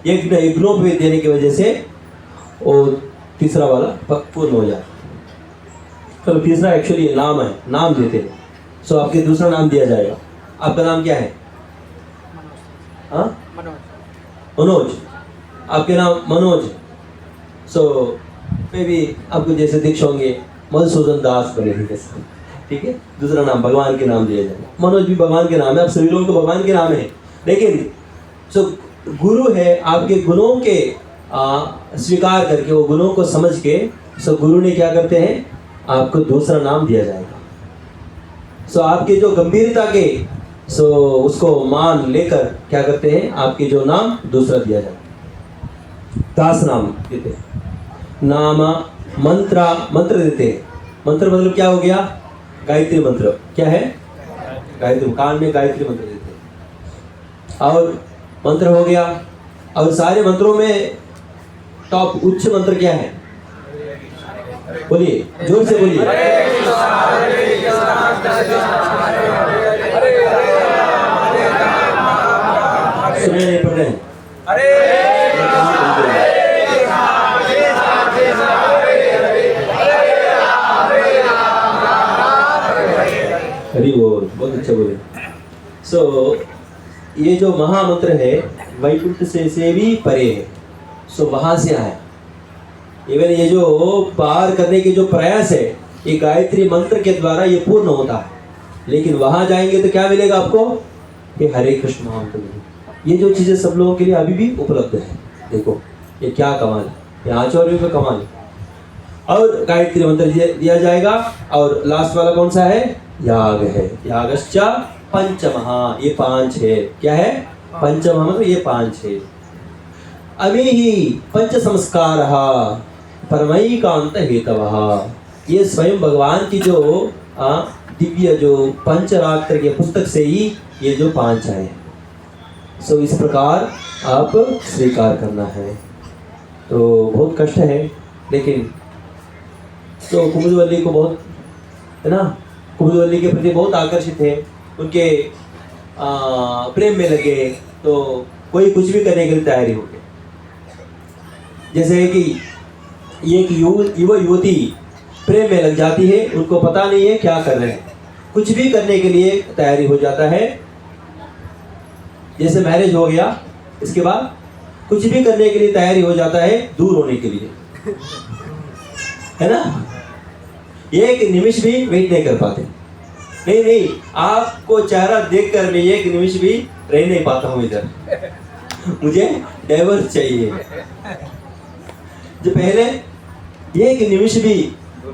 यज्ञों पे देने की वजह से वो तीसरा वाला पूर्ण हो जाता है। तो तीसरा एक्चुअली नाम है, नाम देते हैं। सो आपके दूसरा नाम दिया जाएगा। आपका नाम क्या है? हाँ, मनोज। आपके नाम मनोज। सो मे भी आपको जैसे दीक्षा होंगे मधुसूदन दास बनेंगे जैसे, ठीक है। दूसरा नाम भगवान के नाम दिया जाएगा। मनोज भी भगवान के नाम है। आप सभी लोगों को भगवान के नाम है, लेकिन सो गुरु है, आपके गुणों के स्वीकार करके, वो गुणों को समझ के, सो गुरु ने क्या करते हैं? आपको दूसरा नाम दिया जाएगा। सो आपके जो गंभीरता के, सो उसको मान लेकर क्या करते हैं? आपके जो नाम दूसरा दिया जाएगा। दास नाम देते हैं। नाम मंत्र देते हैं। मंत्र मतलब क्या हो गया? गायत्री मंत्र। क्या है? गायत्री। कान में गायत्री मंत्र देते हैं, और मंत्र हो गया। और सारे मंत्रों में टॉप उच्च मंत्र क्या है? बोलिए, जोर से बोलिए। सुने नहीं पड़ रहे हैं? हरि बोल। बहुत अच्छा बोले। सो ये जो महामंत्र है वैकुंठ से भी परे है। सो वहां से आया। इवन ये जो पार करने के जो प्रयास है, ये गायत्री मंत्र के द्वारा ये पूर्ण होता है। लेकिन वहां जाएंगे तो क्या मिलेगा आपको? ये हरे कृष्ण महामंत्र मिलेगा। ये जो चीजें सब लोगों के लिए अभी भी उपलब्ध है। देखो ये क्या कमाल है, ये आचार्यों का कमाल है। और गायत्री मंत्र दिया जाएगा। और लास्ट वाला कौन सा है? याग है। यागश्च पंचमः। ये 5 है। क्या है? पंचमः मतलब ये 5 है। अमे ही पंच संस्कारः परमैकान्त हेतवः। ये स्वयं भगवान की जो दिव्य जो पंचरात्र के पुस्तक से ही ये जो 5 आए। सो इस प्रकार आप स्वीकार करना है। तो बहुत कष्ट है, लेकिन तो कुमुदवल्ली को बहुत, है ना, कुमुदवल्ली के प्रति बहुत आकर्षित है, उनके प्रेम में लगे, तो कोई कुछ भी करने के लिए तैयारी हो गए। जैसे कि एक युवा युवती प्रेम में लग जाती है, उनको पता नहीं है क्या कर रहे हैं, कुछ भी करने के लिए तैयारी हो जाता है। जैसे मैरिज हो गया, इसके बाद कुछ भी करने के लिए तैयारी हो जाता है दूर होने के लिए, है ना। एक निमिष भी वेट नहीं कर पाते। नहीं, आपको चेहरा देखकर मैं एक निमिष भी रह नहीं पाता हूँ इधर, मुझे डाइवर्स चाहिए। जो पहले एक निमिष भी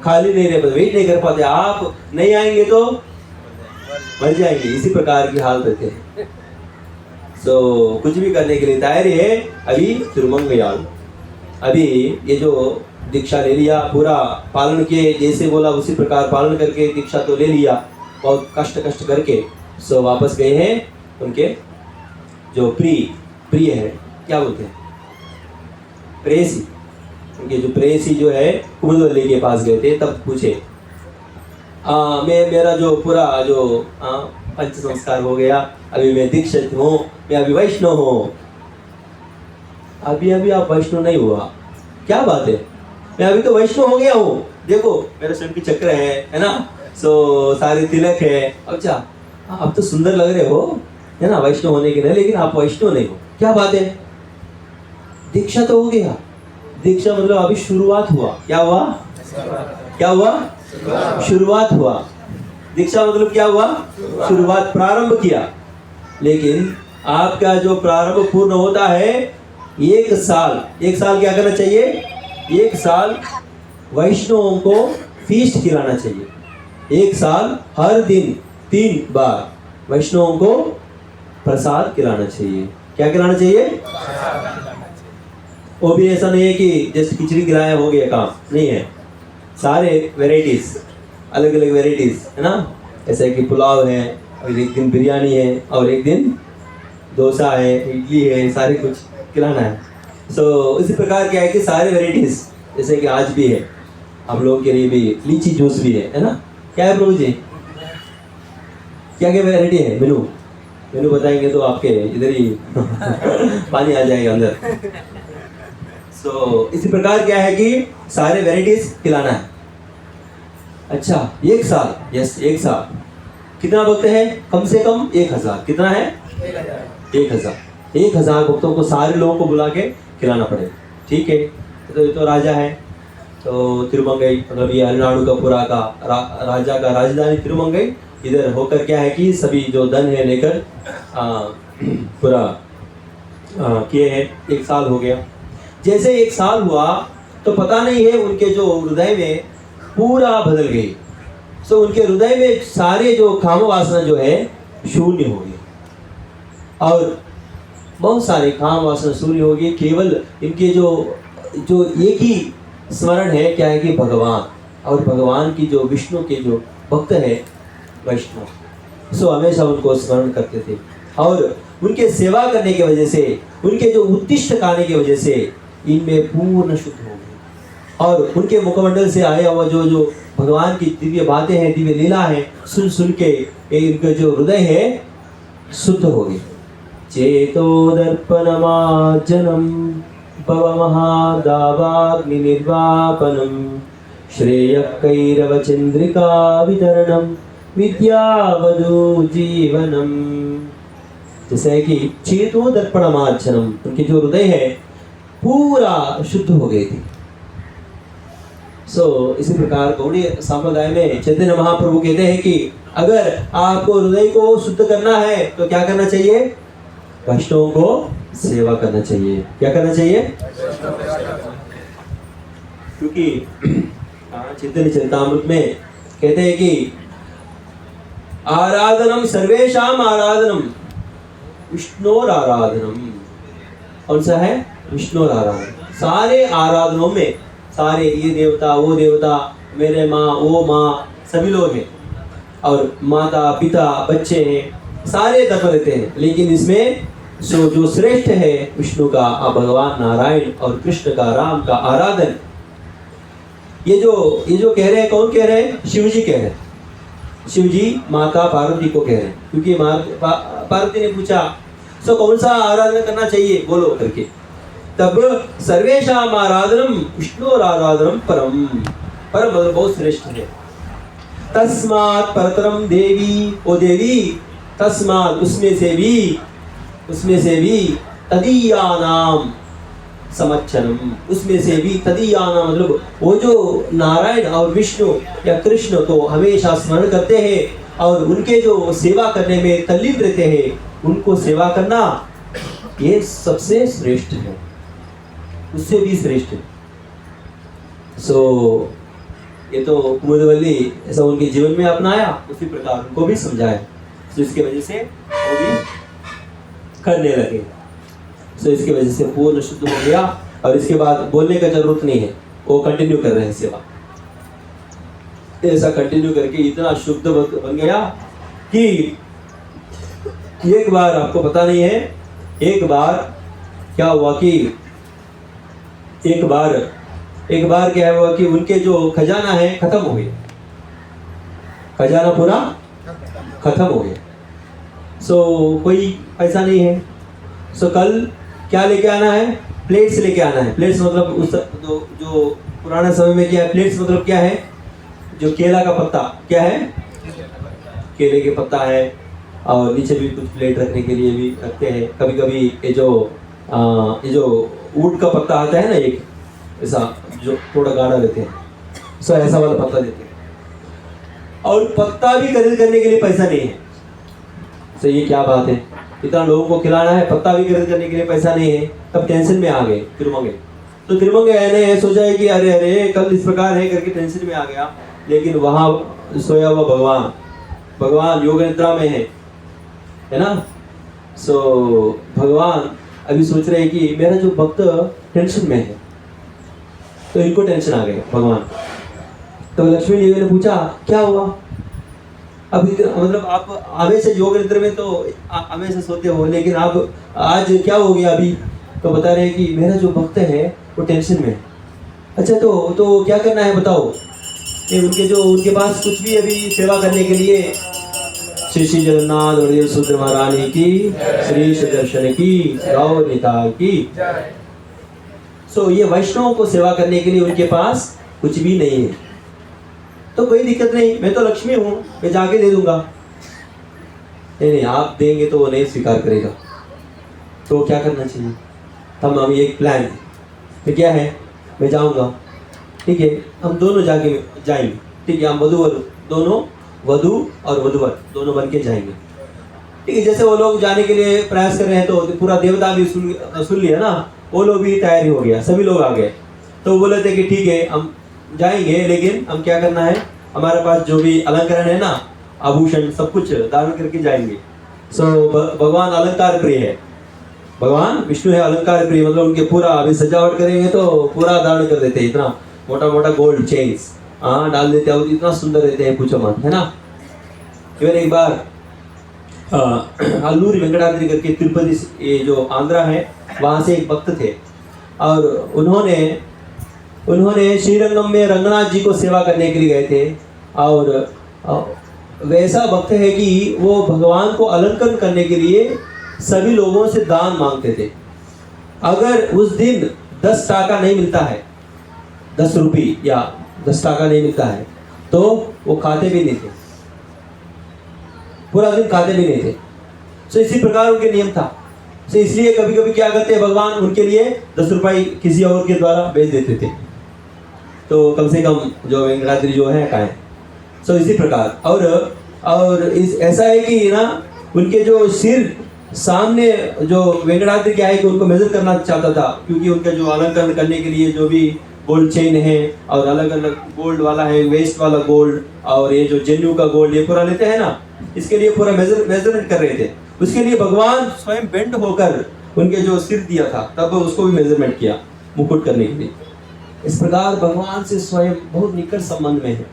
खाली नहीं रह पाते, वेट नहीं कर पाते, आप नहीं आएंगे तो मर जाएंगे, इसी प्रकार की हालत रहते हैं। सो कुछ भी करने के लिए तैयारी है। अभी तिरुमंगयाल, अभी ये जो दीक्षा ले लिया, पूरा पालन किए, जैसे बोला उसी प्रकार पालन करके दीक्षा तो ले लिया, बहुत कष्ट करके। सो वापस गए हैं उनके जो प्रिय है, क्या बोलते हैं, प्रेयसी, उनके जो प्रेयसी जो है कुमुदवल्ली के पास गए थे। तब पूछे मेरा जो पूरा जो पंच संस्कार हो गया, अभी मैं दीक्षित हूँ, मैं अभी वैष्णव हूँ, अभी अभी आप वैष्णव नहीं हुआ, क्या बात है, मैं अभी तो वैष्णव हो गया हूँ, देखो मेरे स्वयं की चक्र है ना, सो सारे तिलक है। अच्छा आप तो सुंदर लग रहे हो, है ना, वैष्णव होने के लिए, लेकिन आप वैष्णव नहीं हो, क्या बात है। दीक्षा तो हो गया, दीक्षा मतलब अभी शुरुआत हुआ, क्या हुआ, क्या हुआ, शुरुआत हुआ। दीक्षा मतलब क्या हुआ, शुरुआत, प्रारंभ किया। लेकिन आपका जो प्रारंभ पूर्ण होता है 1 साल, 1 साल क्या करना चाहिए, 1 साल वैष्णवों को फीस्ट खिलाना चाहिए। 1 साल हर दिन 3 बार वैष्णवों को प्रसाद खिलाना चाहिए। क्या खिलाना चाहिए, वो भी ऐसा नहीं है कि जस्ट खिचड़ी खिलाया हो गया काम, नहीं है, सारे वेराइटीज, अलग अलग वेराइटीज, है ना, ऐसे कि पुलाव है और एक दिन बिरयानी है और एक दिन डोसा है, इडली है, सारे कुछ खिलाना है। सो इसी प्रकार क्या है कि सारे वेराइटीज, जैसे कि आज भी है हम लोगों के लिए भी लीची जूस भी है ना, क्या है प्रभु जी, क्या क्या वेराइटी है, मेनू मेनू बताएंगे तो आपके इधर ही पानी आ जाएगा अंदर। सो इसी प्रकार क्या है कि सारे वेराइटीज खिलाना है। अच्छा 1 साल, यस 1 साल, कितना भक्त है, कम से कम 1000, कितना है 1000 भक्तों को, सारे लोगों को बुला के खिलाना पड़ेगा, ठीक है। तो ये तो राजा है, तो तिरुमंगई मतलब ये अरुणाचल का पूरा का राजा का राजधानी तिरुमंगई, इधर होकर क्या है कि सभी जो धन है लेकर पूरा किए हैं। 1 साल हो गया, जैसे 1 साल हुआ तो पता नहीं है उनके जो हृदय में पूरा बदल गई। सो उनके हृदय में सारे जो काम वासना जो है शून्य हो गई, और बहुत सारे काम वासना शून्य हो गई। केवल इनके जो एक ही स्मरण है, क्या है कि भगवान, और भगवान की जो विष्णु के जो भक्त है वैष्णव, सो हमेशा उनको स्मरण करते थे, और उनके सेवा करने की वजह से, उनके जो उत्तिष्ठ गाने की वजह से इनमें पूर्ण शुद्ध हो गए, और उनके मुखमंडल से आया हुआ जो भगवान की दिव्य बातें हैं, दिव्य लीला है, सुन सुन के इनका जो हृदय है शुद्ध हो गए। चेतो दर्पणमार्जनम भवमहादावाग्नि निर्वापनम श्रेयकैरवचंद्रिका वितरणम विद्यावधू जीवनम। जैसे है कि चेतो दर्पणमार्जनम, उनके जो हृदय है पूरा शुद्ध हो गए थे। सो इसी प्रकार गौड़ीय संप्रदाय में चैतन्य महाप्रभु कहते हैं कि अगर आपको हृदय को शुद्ध करना है तो क्या करना चाहिए, वैष्णवों को सेवा करना चाहिए। क्या करना चाहिए, क्योंकि चैतन्य चरितामृत में कहते हैं कि आराधनम सर्वेशाम आराधनम विष्णोर आराधनम। कौन सा है, विष्णोर आराधन। सारे आराधनों में सारे ये देवता वो देवता, मेरे माँ वो माँ, सभी लोग हैं, और माता पिता बच्चे हैं, सारे तत्व रहते हैं, लेकिन इसमें जो श्रेष्ठ है विष्णु का, भगवान नारायण और कृष्ण का, राम का आराधन। ये जो कह रहे हैं, कौन कह रहे हैं, शिव जी कह रहे हैं। शिव जी माता पार्वती को कह रहे हैं, क्योंकि पार्वती ने पूछा सो कौन सा आराधना करना चाहिए बोलो करके, तब सर्वेशाम आराधनम विष्णु आराधनम परम, परम मतलब बहुत श्रेष्ठ है। तस्मात् परतरम देवी, ओ देवी, तस्मात् उसमें से भी तदीयानाम समच्छनम, उसमें से भी तदीयानाम मतलब वो जो नारायण और विष्णु या कृष्ण को हमेशा स्मरण करते हैं और उनके जो सेवा करने में तल्लीन रहते हैं, उनको सेवा करना ये सबसे श्रेष्ठ है, उससे भी श्रेष्ठ है। सो ये तो कुमुदवल्ली ऐसा उनके जीवन में अपनाया, उसी प्रकार उनको भी समझाया, तो इसकी वजह से वो भी करने लगे। सो इसकी वजह से पूर्ण शुद्ध हो गया, और इसके बाद बोलने का जरूरत नहीं है, वो कंटिन्यू कर रहे हैं सेवा। ऐसा कंटिन्यू करके इतना शुद्ध बन गया कि एक बार, आपको पता नहीं है, एक बार क्या हुआ कि एक बार क्या हुआ कि उनके जो खजाना है खत्म हो गया, खजाना पूरा खत्म हो गया। सो कोई पैसा नहीं है, सो कल क्या लेके आना है, प्लेट्स लेके आना है। प्लेट्स मतलब उस जो पुराने समय में क्या है, प्लेट्स मतलब क्या है, जो केला का पत्ता, क्या है, केले के पत्ता है, और नीचे भी कुछ प्लेट रखने के लिए भी रखते हैं। कभी कभी ये जो ऊट का पत्ता आता है ना, एक ऐसा जो थोड़ा गाढ़ा रहते हैं, सो ऐसा वाला पत्ता देते हैं। और पत्ता भी खरीद करने के लिए पैसा नहीं है। तो ये क्या बात है, इतना लोगों को खिलाना है, पत्ता भी खरीद करने के लिए पैसा नहीं है। तब टेंशन में आ गए तिरुमंगे। तो तिरुमंगे ने सोचा है कि अरे अरे कल इस प्रकार है करके टेंशन में आ गया। लेकिन वहाँ सोया हुआ भगवान योग निद्रा में है ना। सो भगवान अभी सोच रहे हैं कि मेरा जो भक्त टेंशन में है, तो इनको टेंशन आ गए भगवान। तो लक्ष्मी देवी ने पूछा क्या हुआ, अभी मतलब आप हमेशा योग निद्रा में तो हमेशा सोते हो, लेकिन आप आज क्या हो गया अभी। तो बता रहे हैं कि मेरा जो भक्त है वो टेंशन में है। अच्छा तो क्या करना है बताओ। ये उनके पास कुछ भी अभी सेवा करने के लिए, श्री श्री जगन्नाथ बलदेव सुभद्रा महारानी की, श्री सुदर्शन की, गौर निताई की। सो ये वैष्णवों को सेवा करने के लिए उनके पास कुछ भी नहीं है। तो कोई दिक्कत नहीं, मैं तो लक्ष्मी हूँ, मैं जाके दे दूंगा। नहीं, आप देंगे तो वो नहीं स्वीकार करेगा। तो क्या करना चाहिए, तब हम एक प्लान है। तो क्या है, मैं जाऊंगा, ठीक है, हम दोनों जाएंगे, ठीक है, हम वधु और वधूवर दोनों बन के जाएंगे, ठीक है। जैसे वो लोग जाने के लिए प्रयास कर रहे हैं, तो पूरा देवता भी सुन लिया ना, वो लोग भी तैयारी हो गया, सभी लोग आ गए। तो वो बोले थे कि ठीक है हम जाएंगे, लेकिन हम क्या करना है, हमारे पास जो भी अलंकरण है ना, आभूषण सब कुछ धारण करके जाएंगे। सो भगवान अलंकार प्रिय है, भगवान विष्णु है अलंकार प्रिय, मतलब उनके पूरा अभी सजावट करेंगे तो पूरा धारण कर देते हैं, इतना मोटा मोटा गोल्ड चेन्स डाल देते हैं, इतना सुंदर रहते हैं, पूछो मत, है ना। फिर एक बार अल्लूरी वेंकटाद्रि करके तिरुपति, ये जो आंध्रा है, वहाँ से एक भक्त थे, और उन्होंने श्रीरंगम में रंगनाथ जी को सेवा करने के लिए गए थे। और वैसा भक्त है कि वो भगवान को अलंकरण करने के लिए सभी लोगों से दान मांगते थे। अगर उस दिन 10 टाका नहीं मिलता है, 10 रुपये या 10 टाका नहीं मिलता है, तो वो खाते भी नहीं थे, पूरा दिन खाते भी नहीं थे। तो इसी प्रकार उनके नियम था। तो इसलिए कभी कभी क्या करते हैं, भगवान उनके लिए 10 रुपये किसी और के द्वारा भेज देते थे, तो कम से कम जो वेंकटाद्रि जो है खाएं। सो इसी प्रकार और ऐसा है कि ना, उनके जो सिर सामने जो वेंकटाद्रि क्या है कि उनको मेजर करना चाहता था, क्योंकि उनका जो अलंकरण करने के लिए जो भी गोल्ड चेन है, और अलग अलग गोल्ड वाला है, वेस्ट वाला गोल्ड, और ये जो जेन्यू का गोल्ड, ये पूरा लेते हैं ना, इसके लिए पूरा मेजरमेंट कर रहे थे। उसके लिए भगवान स्वयं बेंड होकर उनके जो सिर दिया था, तब उसको भी मेजरमेंट किया मुकुट करने के लिए। इस प्रकार भगवान से स्वयं बहुत निकट संबंध में है।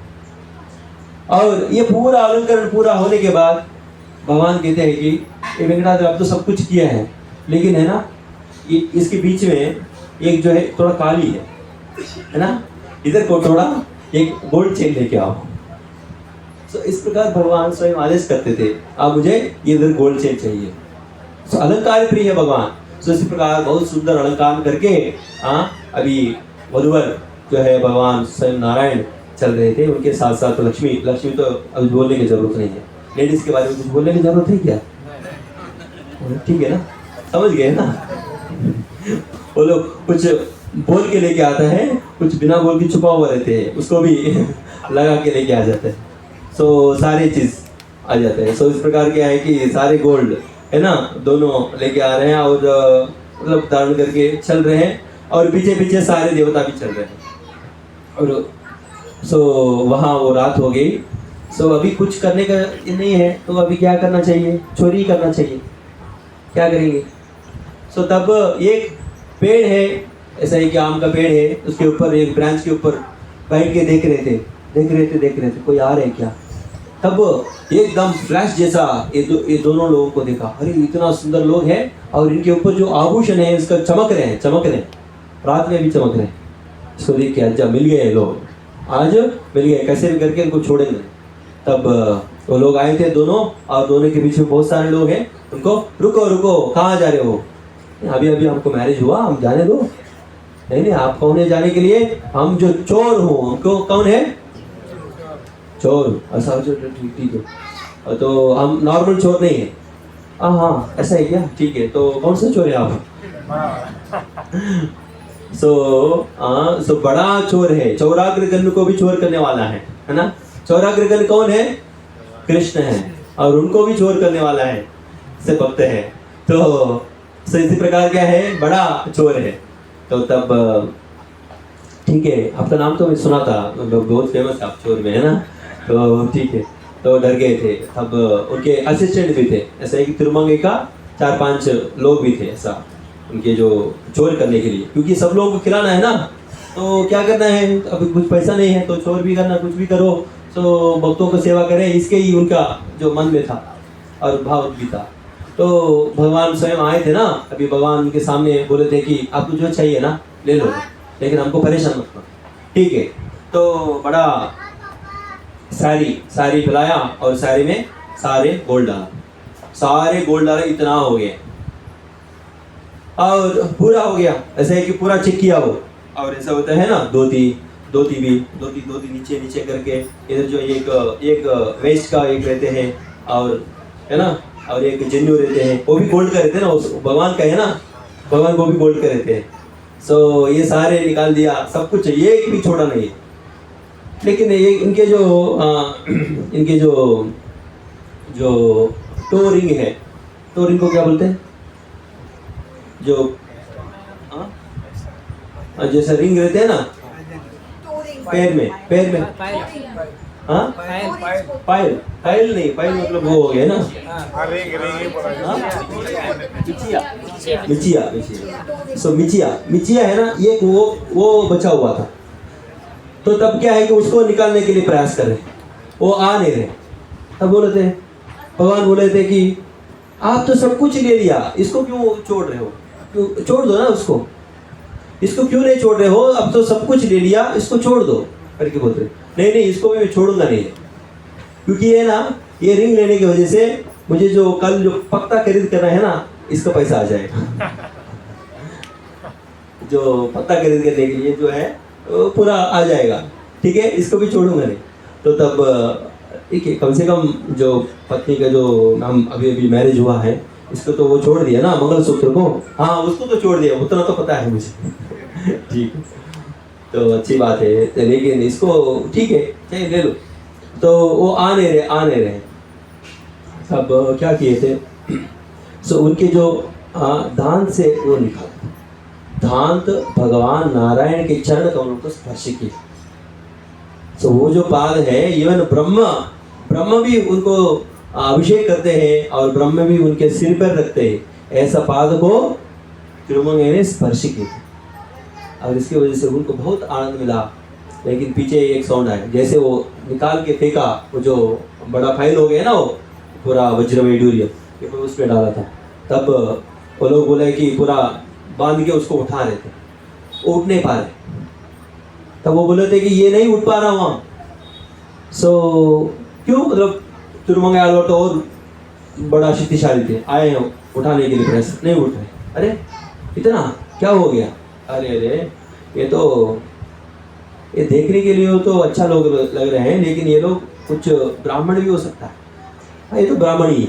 और ये पूरा अलंकरण पूरा होने के बाद भगवान कहते हैं कि ये वेंकटाद्रि अब तो सब कुछ किया है, लेकिन है ना, ये इसके बीच में एक जो है थोड़ा काली है ना, इधर को थोड़ा एक गोल्ड चेन लेके आओ। तो इस प्रकार भगवान स्वयं आदेश करते थे, आप मुझे ये इधर गोल्ड चेन चाहिए। तो अलंकार प्रिय है भगवान। तो इसी प्रकार बहुत सुंदर अलंकार करके अभी वधूवर जो है भगवान स्वयं नारायण चल रहे थे, उनके साथ साथ लक्ष्मी तो अभी बोलने की जरूरत नहीं है। लेडीज के बारे में कुछ बोलने की जरूरत है क्या, ठीक है ना, समझ गए ना। वो लोग कुछ बोल के लेके आता है, कुछ बिना बोल के छुपा हुआ रहते हैं, उसको भी लगा के लेके आ जाता है। सो सारी चीज आ जाते हैं। सो इस प्रकार क्या है कि सारे गोल्ड है ना, दोनों लेके आ रहे हैं, और मतलब धारण करके चल रहे हैं, और पीछे पीछे सारे देवता भी चल रहे हैं। और सो वहाँ वो रात हो गई। सो अभी कुछ करने का नहीं है, तो अभी क्या करना चाहिए, चोरी करना चाहिए। क्या करेंगे। सो तब एक पेड़ है, ऐसा ही कि आम का पेड़ है, उसके ऊपर एक ब्रांच के ऊपर बैठ के देख रहे थे कोई आ रहे हैं क्या। तब एकदम फ्लैश जैसा ये दोनों लोगों को देखा, अरे इतना सुंदर लोग हैं, और इनके ऊपर जो आभूषण है इसका चमक रहे हैं, रात में भी चमक रहे हैं। इसको देख के अच्छा मिल गए लोग, आज मिल गए, कैसे भी करके इनको छोड़ेंगे। तब वो लोग आए थे दोनों, और दोनों के बीच में बहुत सारे लोग हैं, उनको रुको कहाँ जा रहे हो, अभी अभी हमको मैरिज हुआ, हम जाने दो। नहीं नहीं, आप कौन है जाने के लिए? हम जो चोर हो, हमको कौन है? चोर। ऐसा ठीक है, तो हम नॉर्मल चोर नहीं है। हाँ ऐसा है क्या? ठीक है, तो कौन सा चोर है आप? सो बड़ा चोर है, चौराग्रगण्य को भी चोर करने वाला है ना? चौराग्रगण्य कौन है? कृष्ण है, और उनको भी चोर करने वाला है, से भक्त है। तो इसी प्रकार क्या है? बड़ा चोर है। तो तब ठीक है, आपका नाम तो मैं सुना था, बहुत फेमस आप चोर में, है ना? तो ठीक है, तो डर गए थे। तब उनके असिस्टेंट भी थे, ऐसा है कि तिरुमंगे का 4-5 लोग भी थे ऐसा, उनके जो चोर करने के लिए, क्योंकि सब लोगों को खिलाना है ना, तो क्या करना है, अभी कुछ पैसा नहीं है तो चोर भी करना, कुछ भी करो, तो भक्तों को सेवा करें, इसके ही उनका जो मन में था और भाव भी था। तो भगवान स्वयं आए थे ना, अभी भगवान उनके सामने बोले थे कि आपको जो चाहिए ना ले लो, लेकिन हमको परेशान मत करो, ठीक है? तो बड़ा सारी पिलाया, और सारी में सारे गोल्ड डाला, सारे गोल्ड डाला, इतना हो गया और पूरा हो गया। ऐसा है कि पूरा चेक किया वो, और ऐसा होता है ना, धोती नीचे करके, इधर जो एक वेस्ट का एक रहते हैं, और है ना, और एक जन्यू रहते हैं, वो भी गोल्ड का रहते हैं ना, उस भगवान का है ना, भगवान को भी गोल्ड का रहते हैं। सो ये सारे निकाल दिया, सब कुछ, एक भी छोड़ा नहीं। लेकिन ये इनके जो टो रिंग है, टो रिंग को क्या बोलते हैं? जो जैसे रिंग रहते हैं ना पैर में हाँ, पायल नहीं, पायल मतलब वो हो गया ना, मिचिया। सो मिचिया है ना, ये वो बचा हुआ था। तो तब क्या है कि उसको निकालने के लिए प्रयास कर रहे, वो आ नहीं रहे। तब बोले थे, भगवान बोले थे कि आप तो सब कुछ ले लिया, इसको क्यों छोड़ रहे हो? क्यों छोड़ दो ना उसको, इसको क्यों नहीं छोड़ रहे हो? अब तो सब कुछ ले लिया, इसको छोड़ दो करके बोलते। नहीं, इसको मैं छोड़ूंगा नहीं, क्योंकि ये ना, ये रिंग लेने की वजह से मुझे जो कल जो पत्ता खरीद करना है ना, इसका पैसा आ जाएगा। जो पत्ता खरीद करने के लिए जो है पूरा आ जाएगा, ठीक है? इसको भी छोड़ूंगा नहीं। तो तब ठीक है, कम से कम जो पत्नी का जो हम अभी मैरिज हुआ है, इसको तो वो छोड़ दिया ना, मंगलसूत्र को, हाँ उसको तो छोड़ दिया, उतना तो पता है मुझे। ठीक है, तो अच्छी बात है, लेकिन इसको ठीक है चाहिए ले लो। तो वो आ नहीं रहे। तब क्या किए थे? सो उनके जो दांत से वो निकाल, दांत भगवान नारायण के चरण कमलों को स्पर्श किए। सो वो जो पाद है, इवन ब्रह्म भी उनको अभिषेक करते हैं, और ब्रह्म भी उनके सिर पर रखते हैं। ऐसा पाद को तिरुमंगे ने स्पर्श किया, और इसकी वजह से उनको बहुत आनंद मिला। लेकिन पीछे एक साउंड आया, जैसे वो निकाल के फेंका, वो जो बड़ा फाइल हो गया ना, वो पूरा वज्र वैडूर्य ये उस पर डाला था। तब वो लोग बोले कि पूरा बांध के उसको उठा रहे थे, वो उठ नहीं पा रहे। तब वो बोले थे कि ये नहीं उठ पा रहा वहाँ। सो क्यों? मतलब तिरुमंगे आलवार तो और बड़ा शक्तिशाली थे, आए हैं उठाने के लिए, प्रयास नहीं उठ रहे। अरे इतना क्या हो गया? अरे ये देखने के लिए तो अच्छा लोग लग रहे हैं, लेकिन ये लोग कुछ ब्राह्मण भी हो सकता है। हाँ, ये तो ब्राह्मण ही है,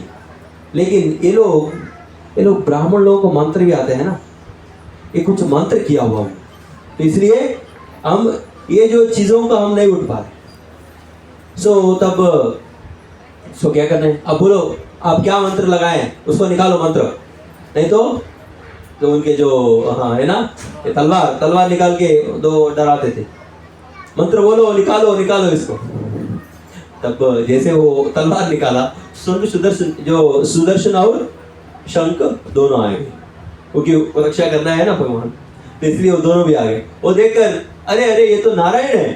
लेकिन ये लोग ब्राह्मण लोगों को मंत्र भी आते हैं ना, ये कुछ मंत्र किया हुआ है, तो इसलिए हम ये जो चीज़ों का हम नहीं उठ पा रहे। सो क्या करना है? अब बोलो आप क्या मंत्र लगाए, उसको निकालो मंत्र, नहीं तो उनके जो हाँ है ना, ये तलवार निकाल के दो डराते थे, मंत्र बोलो, निकालो इसको। तब जैसे वो तलवार निकाला, सुदर्शन और शंख दोनों आए, क्योंकि रक्षा करना है ना भगवान, तो इसलिए वो दोनों भी आ गए। वो देखकर अरे ये तो नारायण है,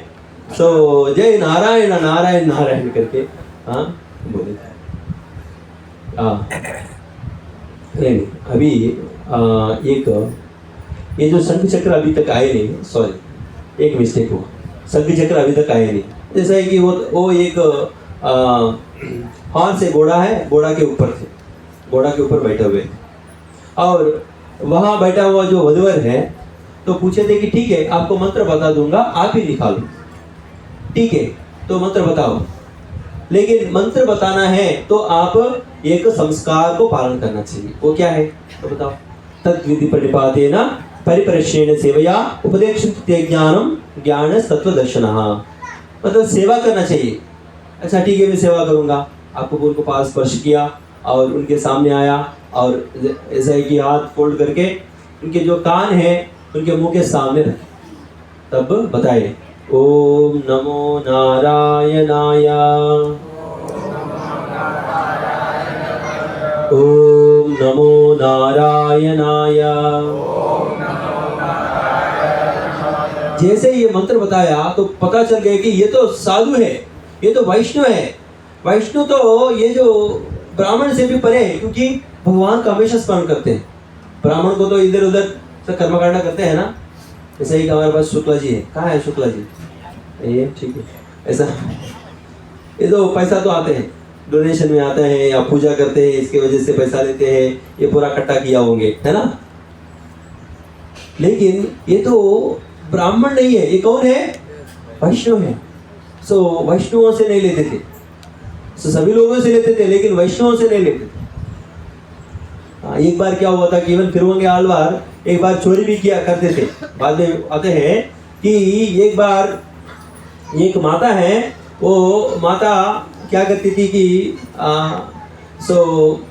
सो जय नारायण नारायण नारायण करके हाँ बोले। नहीं अभी ये जो शंख चक्र अभी तक आए नहीं, सॉरी एक मिस्टेक हुआ, शंख चक्र अभी तक आए नहीं। जैसा है कि वो एक हॉर्न से घोड़ा है, घोड़ा के ऊपर बैठे हुए, और वहां बैठा हुआ जो वधूवर है तो पूछे थे कि ठीक है आपको मंत्र बता दूंगा, आप ही निकालो। ठीक है, तो मंत्र बताओ, लेकिन मंत्र बताना है तो आप एक संस्कार को पालन करना चाहिए। वो क्या है तो बताओ। तद्विधि प्रणिपातेन परिपरिश्रेण सेवया उपदेक्षते ज्ञानम ज्ञान सत्व दर्शनः। मतलब सेवा करना चाहिए। अच्छा ठीक है, मैं सेवा करूंगा। आपको उनको पास स्पर्श किया और उनके सामने आया और ऐसा है कि हाथ फोल्ड करके उनके जो कान हैं उनके मुंह के सामने रखे, तब बताए ओम नमो नारायणाय, ओम नमो नारायणाय। जैसे ये मंत्र बताया तो पता चल गया कि ये तो साधु है, ये तो वैष्णव है। वैष्णव तो ये जो ब्राह्मण से भी परे है, क्योंकि भगवान का हमेशा स्मरण करते हैं। ब्राह्मण को तो इधर उधर से कर्मकांड करते हैं ना। ऐसा ही हमारे पास शुक्ला जी है। कहाँ है शुक्ला जी? ये ठीक है। ऐसा ये तो पैसा तो आते हैं, डोनेशन में आते हैं या पूजा करते हैं, इसके वजह से पैसा लेते हैं, ये पूरा इकट्ठा किया होंगे, है ना। लेकिन ये तो ब्राह्मण नहीं है, ये कौन है? वैष्णव है। सो वैष्णवों से नहीं लेते थे, सभी लोगों से लेते थे, लेकिन वैष्णवों से नहीं लेते थे। एक बार क्या हुआ था कि इवन फिरवंगे आलवार एक बार चोरी भी किया करते थे। बाद में आते हैं कि एक बार एक माता है, वो माता क्या करती थी कि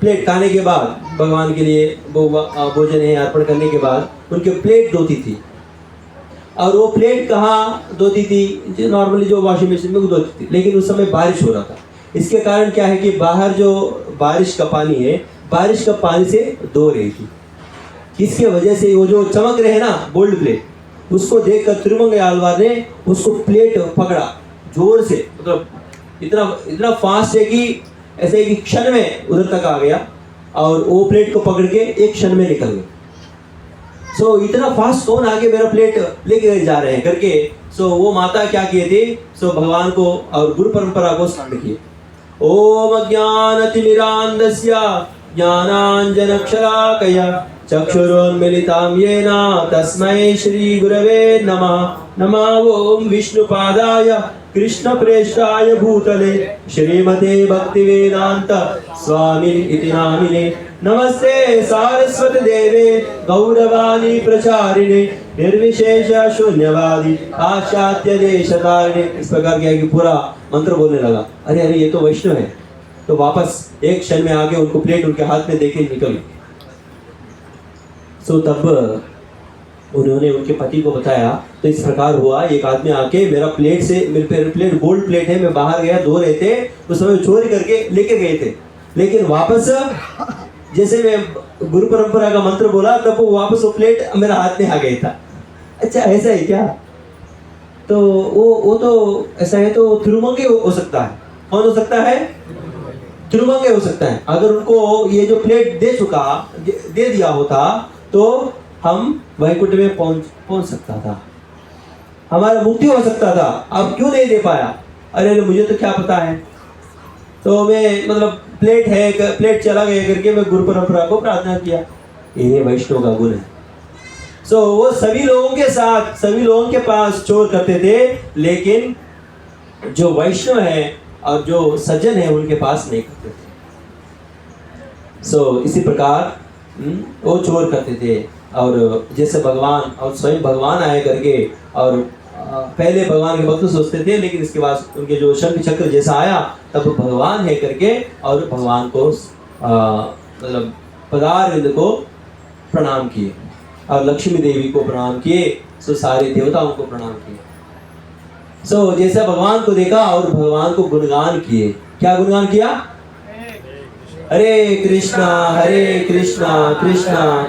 प्लेट खाने के बाद भगवान के लिए भोजन है अर्पण करने के बाद उनके प्लेट धोती थी। और वो प्लेट कहाँ धोती थी? जो नॉर्मली जो वॉशिंग मशीन में धोती थी, लेकिन उस समय बारिश हो रहा था। इसके कारण क्या है कि बाहर जो बारिश का पानी है, बारिश का पानी से धो रही थी। इसके वजह से वो जो चमक रहे ना गोल्ड प्लेट, उसको देखकर तिरुमंगई आलवार ने उसको प्लेट पकड़ा जोर से, मतलब इतना फास्ट है कि ऐसे एक क्षण में उधर तक आ गया और वो प्लेट को पकड़ के एक क्षण में निकल गया। सो इतना फास्ट कौन आगे मेरा प्लेट लेके जा रहे हैं करके सो वो माता क्या किए थे? सो भगवान को और गुरु परंपरा को स्मरण किए। ओम अज्ञानतिमिरान्धस्य ज्ञानाञ्जनशलाकया चक्षुरुन्मीलितं येन तस्मै श्री गुरवे नमः। नमः ओम विष्णुपादाय कृष्णप्रेष्ठाय भूतले श्रीमते भक्तिवेदांत स्वामी इति नामिने। नमस्ते सारस्वती देवे गौरवाणी प्रचारिणे निर्विशेष शून्यवादी पाश्चात्य देशतारिणे। इस प्रकार क्या कि पूरा मंत्र बोलने लगा। अरे अरे ये तो वैष्णव है। तो वापस एक क्षण में आके उनको प्लेट उनके हाथ में देके निकल। सो तब उन्होंने उनके पति को बताया। तो इस प्रकार हुआ, एक आदमी आके मेरे प्लेट गोल्ड प्लेट है, मैं बाहर गया धो रहे थे उस समय चोरी करके लेके गए थे, लेकिन वापस जैसे मैं गुरु परंपरा का मंत्र बोला तब वो वापस वो प्लेट मेरा हाथ में आ गया था। अच्छा ऐसा है क्या? तो वो तो ऐसा है तो तिरुमंगई हो सकता है। कौन हो सकता है? तिरुमंगई हो सकता है। अगर उनको ये जो प्लेट दे दिया होता तो हम वैकुंठ में पहुंच सकता था, हमारा मुक्ति हो सकता था। अब क्यों नहीं दे पाया? अरे मुझे तो क्या पता है। तो मैं मतलब प्लेट चला गया करके मैं गुरु परंपरा को प्रार्थना किया। ये वैष्णव का गुण है। सो वो सभी लोगों के साथ सभी लोगों के पास चोर करते थे, लेकिन जो वैष्णव है और जो सज्जन है उनके पास नहीं करते थे। सो इसी प्रकार वो चोर करते थे। और जैसे भगवान और स्वयं भगवान आए करके और पहले भगवान के भक्त सोचते थे, लेकिन इसके बाद उनके जो शंख चक्र जैसा आया तब भगवान है करके और भगवान को मतलब पदारविंद को प्रणाम किए और लक्ष्मी देवी को प्रणाम किए। सो सारे देवताओं को प्रणाम किए। सो जैसा भगवान को देखा और भगवान को गुणगान किए। क्या गुणगान किया? हरे कृष्णा कृष्णा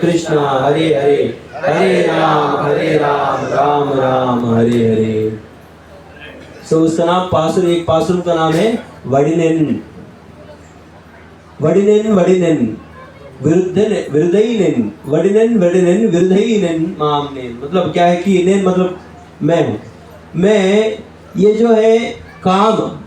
कृष्णा हरे हरे, हरे राम राम राम हरे हरे। सो उसका नाम पासुर, एक पासुर का नाम है वडिनेन विरुद्धईनेन वडिनेन विरुद्धईनेन मामनेन। मतलब क्या है कि नेन मतलब मैं हूँ। मैं ये जो है काम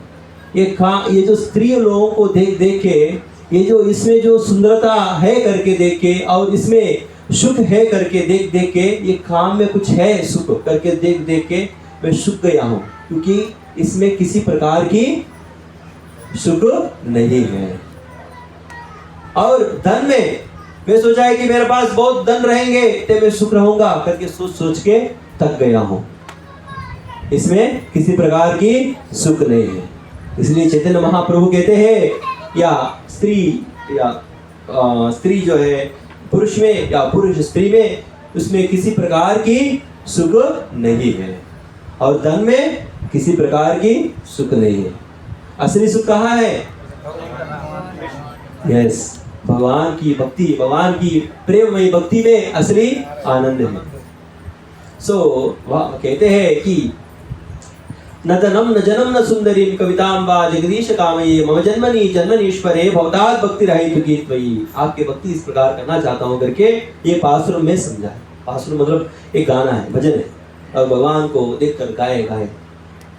ये जो स्त्री लोगों को देख के, ये जो इसमें जो सुंदरता है करके देख के और इसमें सुख है करके देख देख के, ये काम में कुछ है सुख करके देख देख के मैं सुख गया हूं, क्योंकि इसमें किसी प्रकार की सुख नहीं है। और धन में मैं सोचा है कि मेरे पास बहुत धन रहेंगे तो मैं सुख रहूंगा करके सोच सोच के थक गया हूं। इसमें किसी प्रकार की सुख नहीं है। इसलिए चैतन्य महाप्रभु कहते हैं, या स्त्री जो है पुरुष में या पुरुष स्त्री में, उसमें किसी प्रकार की सुख नहीं है, और धन में किसी प्रकार की सुख नहीं है। असली सुख कहाँ है? यस, भगवान की भक्ति, भगवान की प्रेममयी भक्ति में असली आनंद है। सो वह कहते हैं कि न धनम न जनम न सुंदरी कविताम वा जगदीश कामये मम जन्मनि जन्मनीश्वरे भवतात् भक्ति रहित गीतवयी। आपके भक्ति इस प्रकार करना चाहता हूँ करके ये पासुर में समझा है। पासुर मतलब एक गाना है, भजन है, और भगवान को देखकर गाए।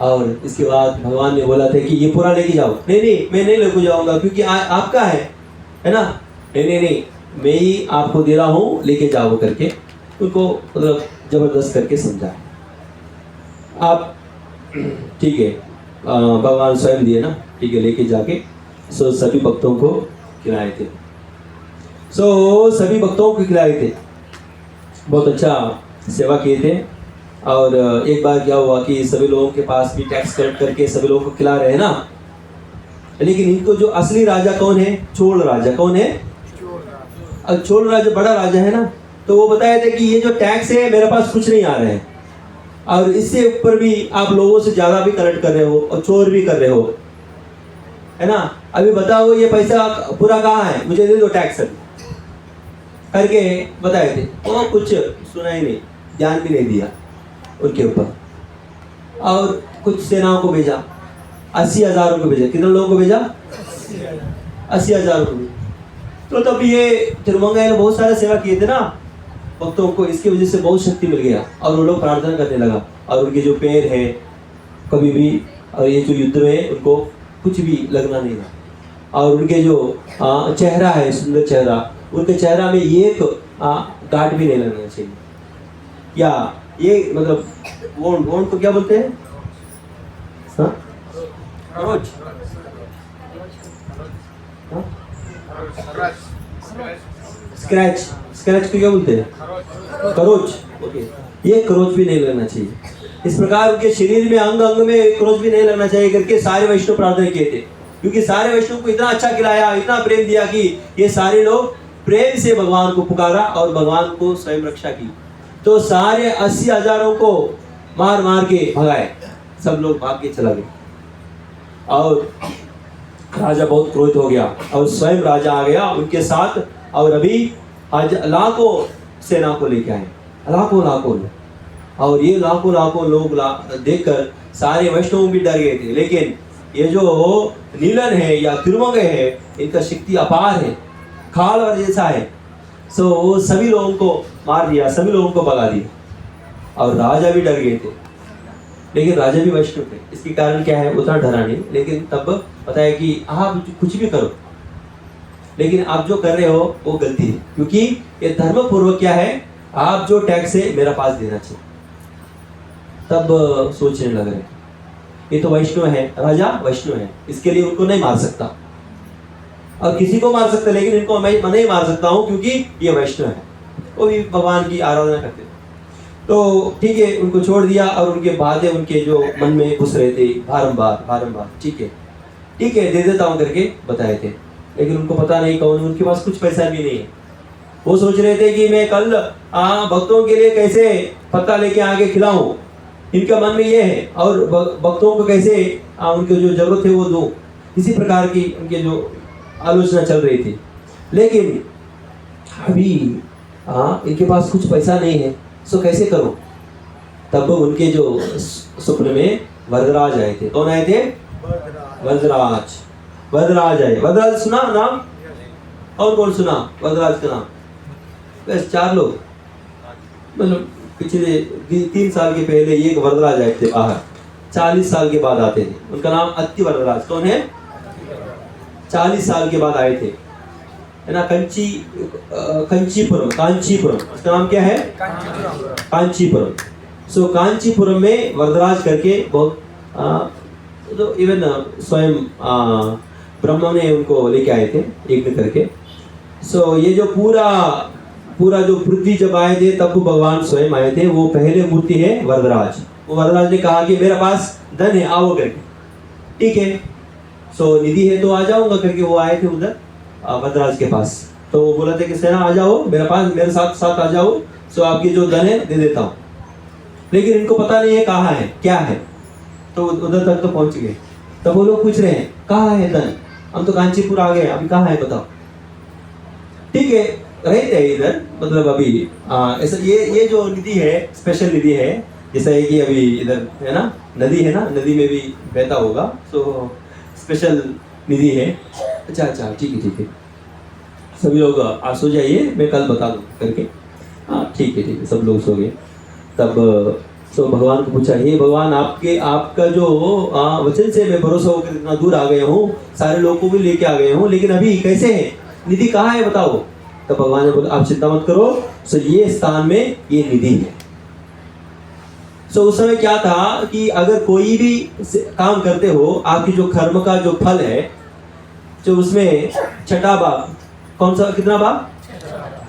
और इसके बाद भगवान ने बोला था कि ये पूरा लेके जाओ। नहीं, मैं नहीं लेके जाऊंगा, क्योंकि आपका है ना। नहीं, मैं ही आपको दे रहा हूँ, लेके जाओ करके उनको मतलब जबरदस्त करके समझा। आप ठीक है, भगवान स्वयं दिए ना, ठीक है, लेके जाके सभी भक्तों को खिलाए थे। सभी भक्तों को खिलाए थे, बहुत अच्छा सेवा किए थे। और एक बार क्या हुआ कि सभी लोगों के पास भी टैक्स कलेक्ट करके सभी लोगों को खिला रहे हैं ना, लेकिन इनको जो असली राजा कौन है? चोल राजा। कौन है? चोल राजा बड़ा राजा है ना। तो वो बताया था कि ये जो टैक्स है मेरे पास कुछ नहीं आ रहे हैं, और इससे ऊपर भी आप लोगों से ज्यादा भी कलेक्ट कर रहे हो और चोर भी कर रहे हो, है ना। अभी बताओ ये पैसा पूरा कहाँ है, मुझे दे दो टैक्स करके बताए थे। वो कुछ सुना ही नहीं, ध्यान भी नहीं दिया उनके ऊपर। और कुछ सेनाओं को भेजा, 80,000 को भेजा। कितने लोगों को भेजा? 80,000 को। तो तब ये तिरुमंगा ने बहुत सारा सेवा किए थे ना भक्तों को, इसकी वजह से बहुत शक्ति मिल गया और वो लोग प्रार्थना करने लगा। और उनके जो पैर है कभी भी, और ये जो युद्ध में उनको कुछ भी लगना नहीं था। और उनके जो चेहरा है, सुंदर चेहरा, उनके चेहरा में एक गांठ भी नहीं लगना चाहिए। या ये मतलब वोंड को क्या बोलते हैं? खरोच। स्क्रैच को क्या बोलते हैं? खरोच। ओके, ये खरोच भी नहीं लगना चाहिए। इस प्रकार उनके शरीर में अंग अंग में खरोच भी नहीं लगना चाहिए करके सारे वैष्णव प्रार्थना किए थे। क्योंकि सारे वैष्णव को इतना अच्छा खिलाया, इतना प्रेम दिया कि ये सारे लोग प्रेम से भगवान को पुकारा और भगवान को स्वयं रक्षा की। तो सारे 80,000 को मार मार के भगाए, सब लोग भाग के चला गए। और राजा बहुत क्रोधित हो गया और स्वयं राजा आ गया उनके साथ, और अभी आज लाखों सेना को लेके आए, लाखों लोग। और ये लाखों लोग देखकर सारे वैष्णव भी डर गए थे। लेकिन ये जो नीलन है या तिरुमंग है, इनका शक्ति अपार है, खाल और जैसा है। सो सभी लोगों को मार दिया, सभी लोगों को भगा दिया। और राजा भी डर गए थे, लेकिन राजा भी वैष्णव थे। इसके कारण क्या है, उतना डरा नहीं। लेकिन तब पता है कि आप कुछ भी करो, लेकिन आप जो कर रहे हो वो गलती है। क्योंकि ये धर्म पूर्वक क्या है, आप जो टैक्स है मेरा पास देना चाहिए। तब सोचने लग रहे, ये तो वैष्णव है, राजा वैष्णव है, इसके लिए उनको नहीं मार सकता, और किसी को मार सकता, लेकिन इनको मैं नहीं मार सकता हूँ क्योंकि ये वैष्णव है। वो भी भगवान की आराधना करते थे। तो ठीक है, उनको छोड़ दिया। और उनके बातें उनके जो मन में घुस रहे थे बारंबार, ठीक है दे देता हूँ करके बताए थे। लेकिन उनको पता नहीं कौन, उनके पास कुछ पैसा भी नहीं है। वो सोच रहे थे कि मैं कल भक्तों के लिए कैसे पत्ता लेके आगे खिलाऊं, इनका मन में ये है। और भक्तों को कैसे उनकी जो जरूरत है वो दूं, इसी प्रकार की उनके जो आलोचना चल रही थी। लेकिन अभी इनके पास कुछ पैसा नहीं है, सो कैसे करो। तब उनके जो स्वप्न में वरदराज आए थे। कौन आए थे? वरदराज आए। वरदराज सुना नाम? और कौन सुना वरदराज का नाम? बस 4 लोग। मतलब पिछले 3 साल के पहले एक वरदराज आए थे बाहर, 40 साल के बाद आते थे। उनका नाम अति वरदराज। कौन है? 40 साल के बाद आए थे। है ना, कांचीपुरम, उसका नाम क्या है? कांचीपुरम। कांचीपुरम। सो कांचीपुरम में वरदराज करके बहुत तो इवन स्वयं ब्रह्मा ने उनको लेके आए थे यज्ञ करके। सो ये जो पूरा जो पृथ्वी जब आए थे तब भगवान स्वयं आए थे। वो पहले मूर्ति है वरदराज। वो वरदराज ने कहा कि मेरे पास धन है, आओ करके। ठीक है, सो निधि है तो आ जाऊंगा करके वो आए थे उधर वरदराज के पास। तो वो बोला था कि सेना आ जाओ मेरे पास, मेरे साथ आ जाओ, सो आपकी जो धन है दे देता हूँ। लेकिन इनको पता नहीं है कहाँ है क्या है, तो उधर तक तो पहुंच गए। तब वो लोग पूछ रहे हैं कहाँ है धन, हम तो कांचीपुर आ गए, अभी कहाँ है बताओ। ठीक है, रहते हैं इधर, मतलब अभी ऐसा ये जो निधि है स्पेशल निधि है। जैसा है कि अभी इधर है ना, नदी है ना, नदी में भी बहता होगा, सो स्पेशल निधि है। अच्छा ठीक है, सभी लोग आज सो जाइए, मैं कल बता दूँ करके। हाँ ठीक है, सब लोग सो गए। तब सो भगवान को पूछा, हे भगवान, आपका जो वचन से मैं भरोसा होकर इतना दूर आ गया हूँ, सारे लोगों को भी लेके आ गए हूँ, लेकिन अभी कैसे है, निधि कहाँ है बताओ। तब भगवान ने बोला आप चिंता मत करो, सो ये स्थान में ये निधि है। सो उस समय क्या था कि अगर कोई भी काम करते हो, आपकी जो कर्म का जो फल है, जो उसमें छठा भाग, कौन सा, कितना भाग?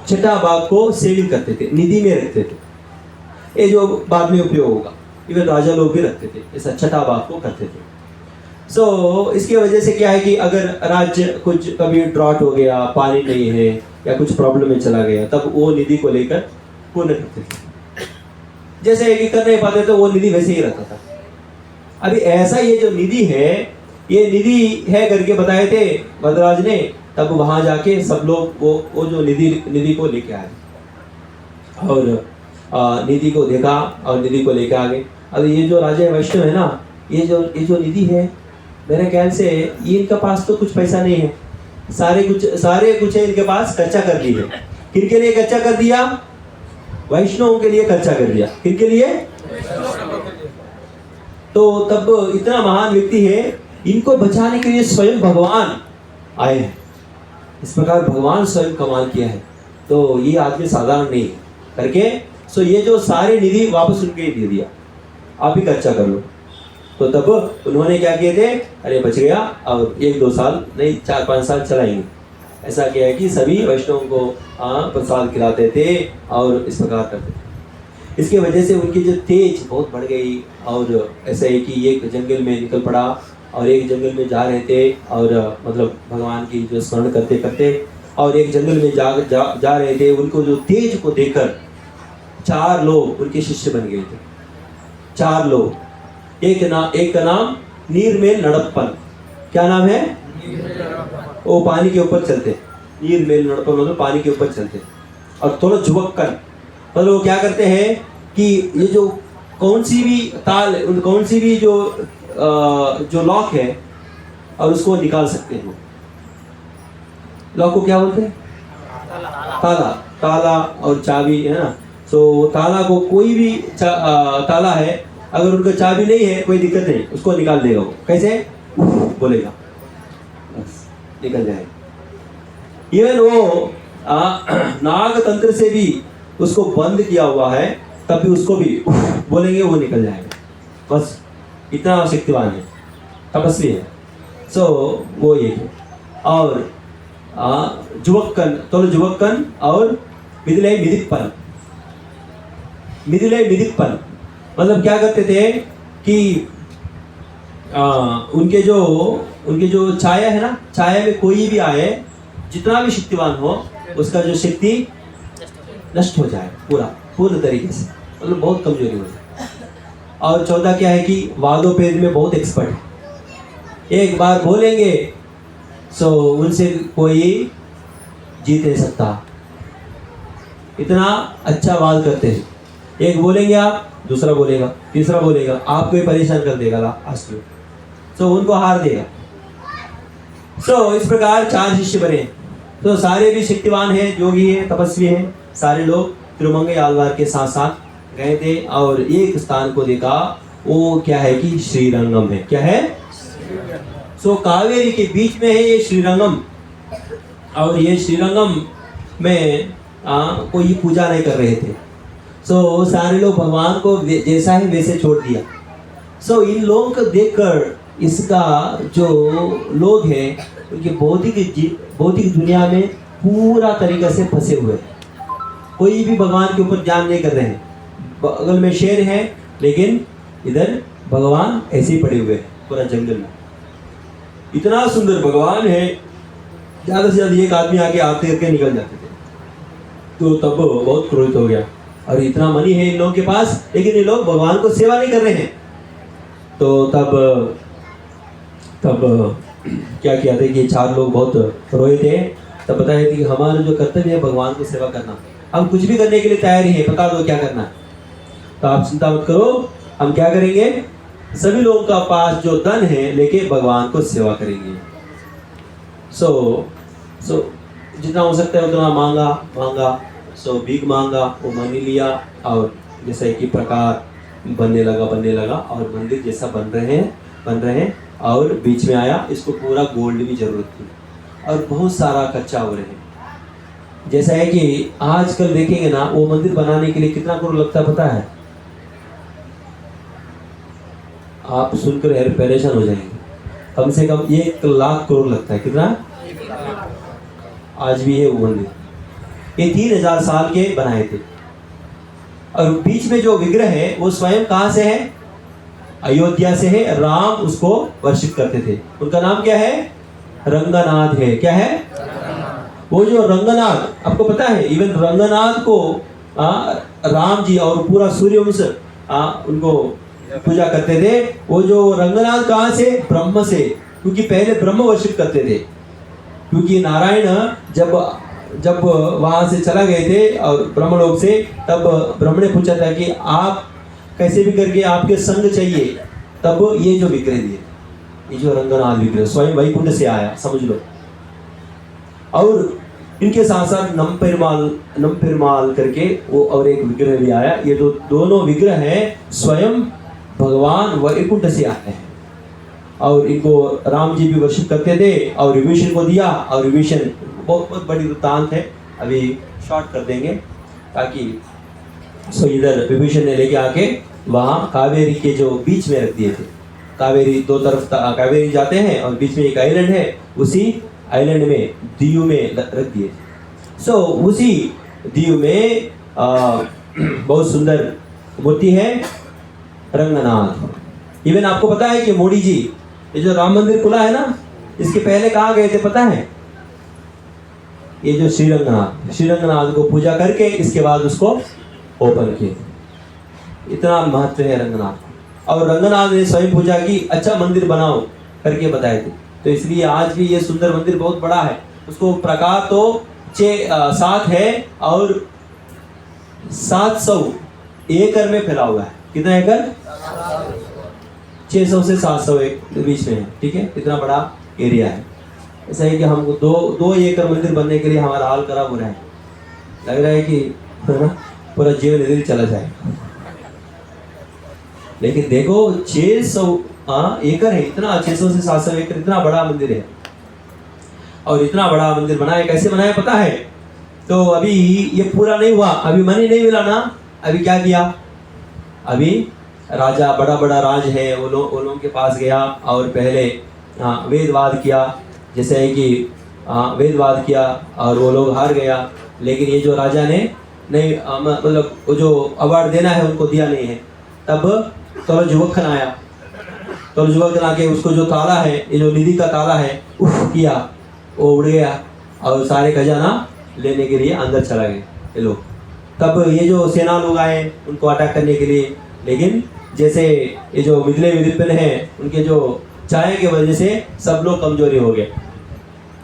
छठा भाग को सेविंग करते थे, निधि में रखते थे। ये जो बाद में उपयोग होगा, इवन राजा लोग भी रखते थे, ऐसा छठा भाग को करते थे। सो इसकी वजह से क्या है कि अगर राज्य कुछ कभी ड्रॉट हो गया, पानी नहीं है या कुछ प्रॉब्लम में चला गया, तब वो निधि को लेकर पुण्य करते थे। जैसे है कि कर नहीं पाते तो वो निधि वैसे ही रहता था। अभी ऐसा ये जो निधि है, ये निधि है करके बताए थे वरदराज ने। तब वहां जाके सब लोग वो जो निधि को लेके आए और निधि को देखा और निधि को लेके आ गए। अब ये जो राजा वैष्णव है ना, ये जो निधि है, मेरे ख्याल से ये इनके पास तो कुछ पैसा नहीं है, सारे कुछ है इनके पास, खर्चा कर दी है। किनके लिए खर्चा कर दिया? वैष्णवों के लिए खर्चा कर दिया। किनके लिए? तो तब इतना महान व्यक्ति है, इनको बचाने के लिए स्वयं भगवान आए हैं। इस प्रकार भगवान स्वयं कमाल किया है, तो ये आदमी साधारण नहीं है करके। सो ये जो सारे निधि वापस उनके ही दे दिया, आप ही खर्चा कर लो। तो तब उन्होंने क्या किए थे, अरे बच गया, और 1-2 साल नहीं 4-5 साल चलाएंगे। ऐसा किया है कि सभी वैष्णवों को प्रसाद खिलाते थे और इस प्रकार करते थे। इसकी वजह से उनकी जो तेज बहुत बढ़ गई। और ऐसा है कि एक जंगल में निकल पड़ा और एक जंगल में जा रहे थे, और मतलब भगवान की जो स्मरण करते करते, और एक जंगल में जा रहे थे। उनको जो तेज को देखकर 4 लोग उनके शिष्य बन गए थे। 4 लोग, एक का नाम नीरमेल नड़प्पन। क्या नाम है? वो पानी के ऊपर चलते, नीरमेल नड़प्पन मतलब पानी के ऊपर चलते। और थोड़ा जुवक्कन मतलब वो क्या करते हैं कि ये जो कौन सी भी जो लॉक है और उसको निकाल सकते हैं। लॉक को क्या बोलते हैं? ताला और चाबी है ना। सो ताला को कोई भी ताला है, अगर उनका चाबी नहीं है कोई दिक्कत नहीं, उसको निकाल देगा वो। कैसे बोलेगा, बस निकल जाएगा। इवन वो नाग तंत्र से भी उसको बंद किया हुआ है, तब भी उसको भी बोलेंगे वो निकल जाएगा। बस इतना शक्तिवान है, तपस्वी है। सो वो ये है। और जुवक्कन और मिदिले मिदिप्पन मतलब क्या करते थे कि उनके जो छाया है ना, छाया में कोई भी आए, जितना भी शक्तिवान हो, उसका जो शक्ति नष्ट हो जाए पूर्ण तरीके से, मतलब बहुत कमजोरी हो जाए। और 14 क्या है कि वादोपेद में बहुत एक्सपर्ट है। एक बार बोलेंगे सो उनसे कोई जीत नहीं सकता, इतना अच्छा वाद करते हैं। एक बोलेंगे आप, दूसरा बोलेगा, तीसरा बोलेगा, आपको ही परेशान कर देगा लास्ट में, सो उनको हार देगा। सो इस प्रकार 4 शिष्य बने। तो सारे भी शक्तिवान हैं, योगी हैं, तपस्वी हैं। सारे लोग तिरुमंगई आलवार के साथ साथ गए थे और एक स्थान को देखा, वो क्या है कि श्रीरंगम है। क्या है? सो कावेरी के बीच में है ये श्रीरंगम। और ये श्रीरंगम में कोई पूजा नहीं कर रहे थे। सो सारे लोग भगवान को जैसा है वैसे छोड़ दिया। सो इन लोगों को देखकर इसका जो लोग हैं उनके भौतिक दुनिया में पूरा तरीका से फंसे हुए हैं। कोई भी भगवान के ऊपर ध्यान नहीं कर रहे हैं। बगल में शेर है लेकिन इधर भगवान ऐसे ही पड़े हुए हैं पूरा जंगल में। इतना सुंदर भगवान है, ज़्यादा से ज़्यादा एक आदमी आके आते करके निकल जाते थे। तो तब बहुत क्रोधित हो गया, और इतना मनी है इन लोगों के पास लेकिन ये लोग भगवान को सेवा नहीं कर रहे हैं। तो तब क्या किया था कि 4 लोग बहुत रोए थे। तब बताया था कि हमारा जो कर्तव्य है भगवान को सेवा करना, हम कुछ भी करने के लिए तैयार ही है, बता दो क्या करना है। तो आप चिंता मत करो, हम क्या करेंगे, सभी लोगों का पास जो धन है लेके भगवान को सेवा करेंगे। सो जितना हो सकता है उतना मांगा। सो भीख मांगा, वो मांग लिया, और जैसे कि प्रकार बनने लगा और मंदिर जैसा बन रहे हैं और बीच में आया। इसको पूरा गोल्ड की जरूरत थी और बहुत सारा कच्चा हो रहे हैं। जैसा है कि आजकल देखेंगे ना, वो मंदिर बनाने के लिए कितना करोड़ लगता है पता है? आप सुनकर परेशान हो जाएंगे। कम से कम 1 लाख करोड़ लगता है। कितना? आज भी है वो मंदिर। ये 3000 साल के बनाए थे। और बीच में जो विग्रह है वो स्वयं कहाँ से है? अयोध्या से है। राम उसको वर्शिप करते थे। उनका नाम क्या है? रंगनाथ है। क्या है? वो जो रंगनाथ, आपको पता है इवन रंगनाथ को राम जी और पूरा सूर्यवंश उनको पूजा करते थे। वो जो रंगनाथ कहाँ से? ब्रह्म से, क्योंकि पहले ब्रह्म वर्शिप करते थे। क्योंकि नारायण जब वहाँ से चला गए थे और ब्रह्मलोक से, तब ब्रह्म ने पूछा था कि आप कैसे भी करके आपके संग चाहिए, तब ये जो विग्रह दिए, ये जो रंगनाथ विग्रह स्वयं वैकुंठ से आया, समझ लो। और इनके साथ साथ नम करके वो और एक विग्रह भी आया। ये दोनों विग्रह हैं स्वयं भगवान वैकुंठ से आते हैं। और इनको राम जी भी वर्शिप करते थे और विभीषण को दिया। और विभीषण बहुत बड़ी वृत्तांत है, अभी शॉर्ट कर देंगे ताकि इधर विभीषण ने लेके आके वहाँ कावेरी के जो बीच में रख दिए थे। कावेरी 2 तरफ कावेरी जाते हैं और बीच में एक आइलैंड है, उसी आइलैंड में दीव में रख दिए थे। उसी दीव में बहुत सुंदर मूर्ति है रंगनाथ। इवन आपको पता है कि मोदी जी ये जो राम मंदिर खुला है ना, इसके पहले कहाँ गए थे पता है? ये जो श्रीरंगनाथ को पूजा करके इसके बाद उसको ओपन किए। इतना महत्व है रंगनाथ। और रंगनाथ ने स्वयं पूजा की, अच्छा मंदिर बनाओ करके बताए थे। तो इसलिए आज भी ये सुंदर मंदिर बहुत बड़ा है। उसको प्रकार तो 7 है और 700 एकड़ में फैला हुआ है। कितना एकड़? 600 से 700 एकड़ बीच में है। ठीक है, इतना बड़ा एरिया है। ऐसा है कि हमको 2 एकड़ मंदिर बनने के लिए हमारा हाल खराब हो रहा है। लग रहा है कि पूरा जीवन इधर ही चला जाए। लेकिन देखो 600 एकड़ है, इतना 600 से 700 एकड़, इतना बड़ा मंदिर है। और इतना बड़ा मंदिर बनाया, कैसे बनाया पता है? तो अभी ये पूरा नहीं हुआ, अभी मनी नहीं मिला ना। अभी क्या किया? अभी राजा, बड़ा राज है, वो लोगों के पास गया और पहले वेदवाद किया। जैसे है कि वेदवाद किया और वो लोग हार गया। लेकिन ये जो राजा ने नहीं, मतलब वो जो अवार्ड देना है उनको दिया नहीं है। तब तोलजुवक्खन आया। तोलजुवक्खन आके उसको जो ताला है, ये जो निधि का ताला है, उफ किया, वो उड़ गया और सारे खजाना लेने के लिए अंदर चला गए ये लोग। तब ये जो सेना लोग आए उनको अटैक करने के लिए, लेकिन जैसे ये जो मिथिले विधिपन है, उनके जो चाय की वजह से सब लोग कमजोरी हो गए।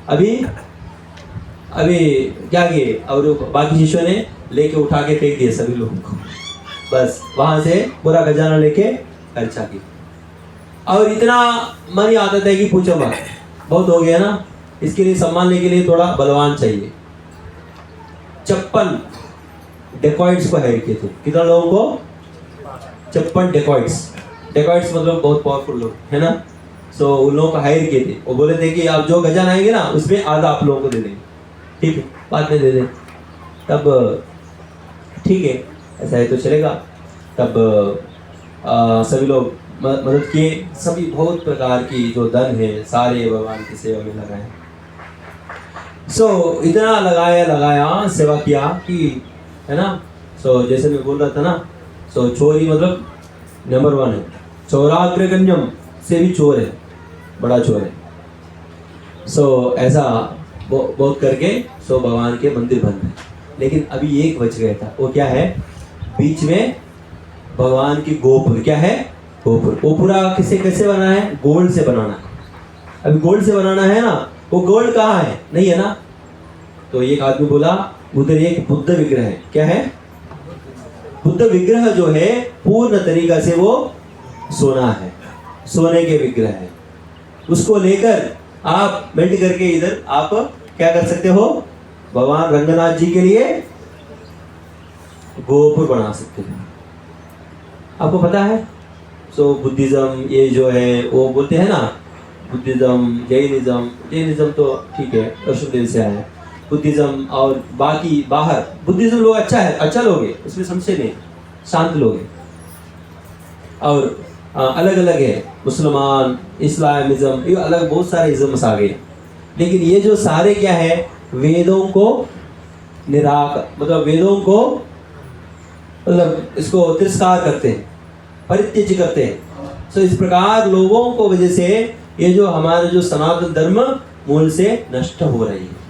अभी क्या किए? और बाकी शिष्यों ने लेके उठा के फेंक दिए सभी लोगों को। बस वहां से पूरा खजाना लेके खर्चा की। और इतना मनी आता था कि पूछो मत, बहुत हो गया ना। इसके लिए संभालने के लिए थोड़ा बलवान चाहिए। 56 डेकॉइट्स को हायर किए थे। कितना लोगों को? 56 डेकॉइट्स मतलब बहुत पावरफुल लोग है ना। उन लोगों को हायर किए थे। वो बोले थे कि आप जो खजाना आएंगे ना, उसमें आधा आप लोगों को दे देंगे। ठीक है बाद में दे दें। तब ठीक है ऐसा है तो चलेगा। तब सभी लोग मदद किए, सभी बहुत प्रकार की जो धन है सारे भगवान की सेवा में लगाए। इतना लगाया सेवा किया कि है ना। जैसे मैं बोल रहा था ना, चोरी मतलब नंबर 1 है, चौराग्रगण्यम से भी चोर है, बड़ा चोर है। ऐसा बहुत करके भगवान के मंदिर बन गए। लेकिन अभी एक बच गया था, वो क्या है, बीच में भगवान की गोपुर। क्या है गोपुर? वो पूरा कैसे बना है, गोल्ड से बनाना है। अभी गोल्ड से बनाना है ना, वो गोल्ड कहाँ है, नहीं है ना। तो एक आदमी बोला उधर एक बुद्ध विग्रह है। क्या है? बुद्ध विग्रह जो है पूर्ण तरीका से वो सोना है, सोने के विग्रह है। उसको लेकर आप मेल्ट करके इधर आप क्या कर सकते हो, भगवान रंगनाथ जी के लिए गोपुर बना सकते हो। आपको पता है बुद्धिज्म ये जो है वो बोलते हैं ना, बुद्धिज्म जैनिज्म तो ठीक है ऋषिदेव से आया, बुद्धिज्म और बाकी बाहर बुद्धिज्म लोग अच्छा है, अच्छा लोग है, उसमें संशय नहीं, शांत लोग हैं। और अलग अलग है, मुसलमान, इस्लामिज्म, ये अलग बहुत सारे इज्म्स आ गए। लेकिन ये जो सारे क्या है, वेदों को मतलब वेदों को मतलब इसको तिरस्कार करते हैं, परित्यज करते हैं। इस प्रकार लोगों को वजह से ये जो हमारे जो सनातन धर्म मूल से नष्ट हो रही है।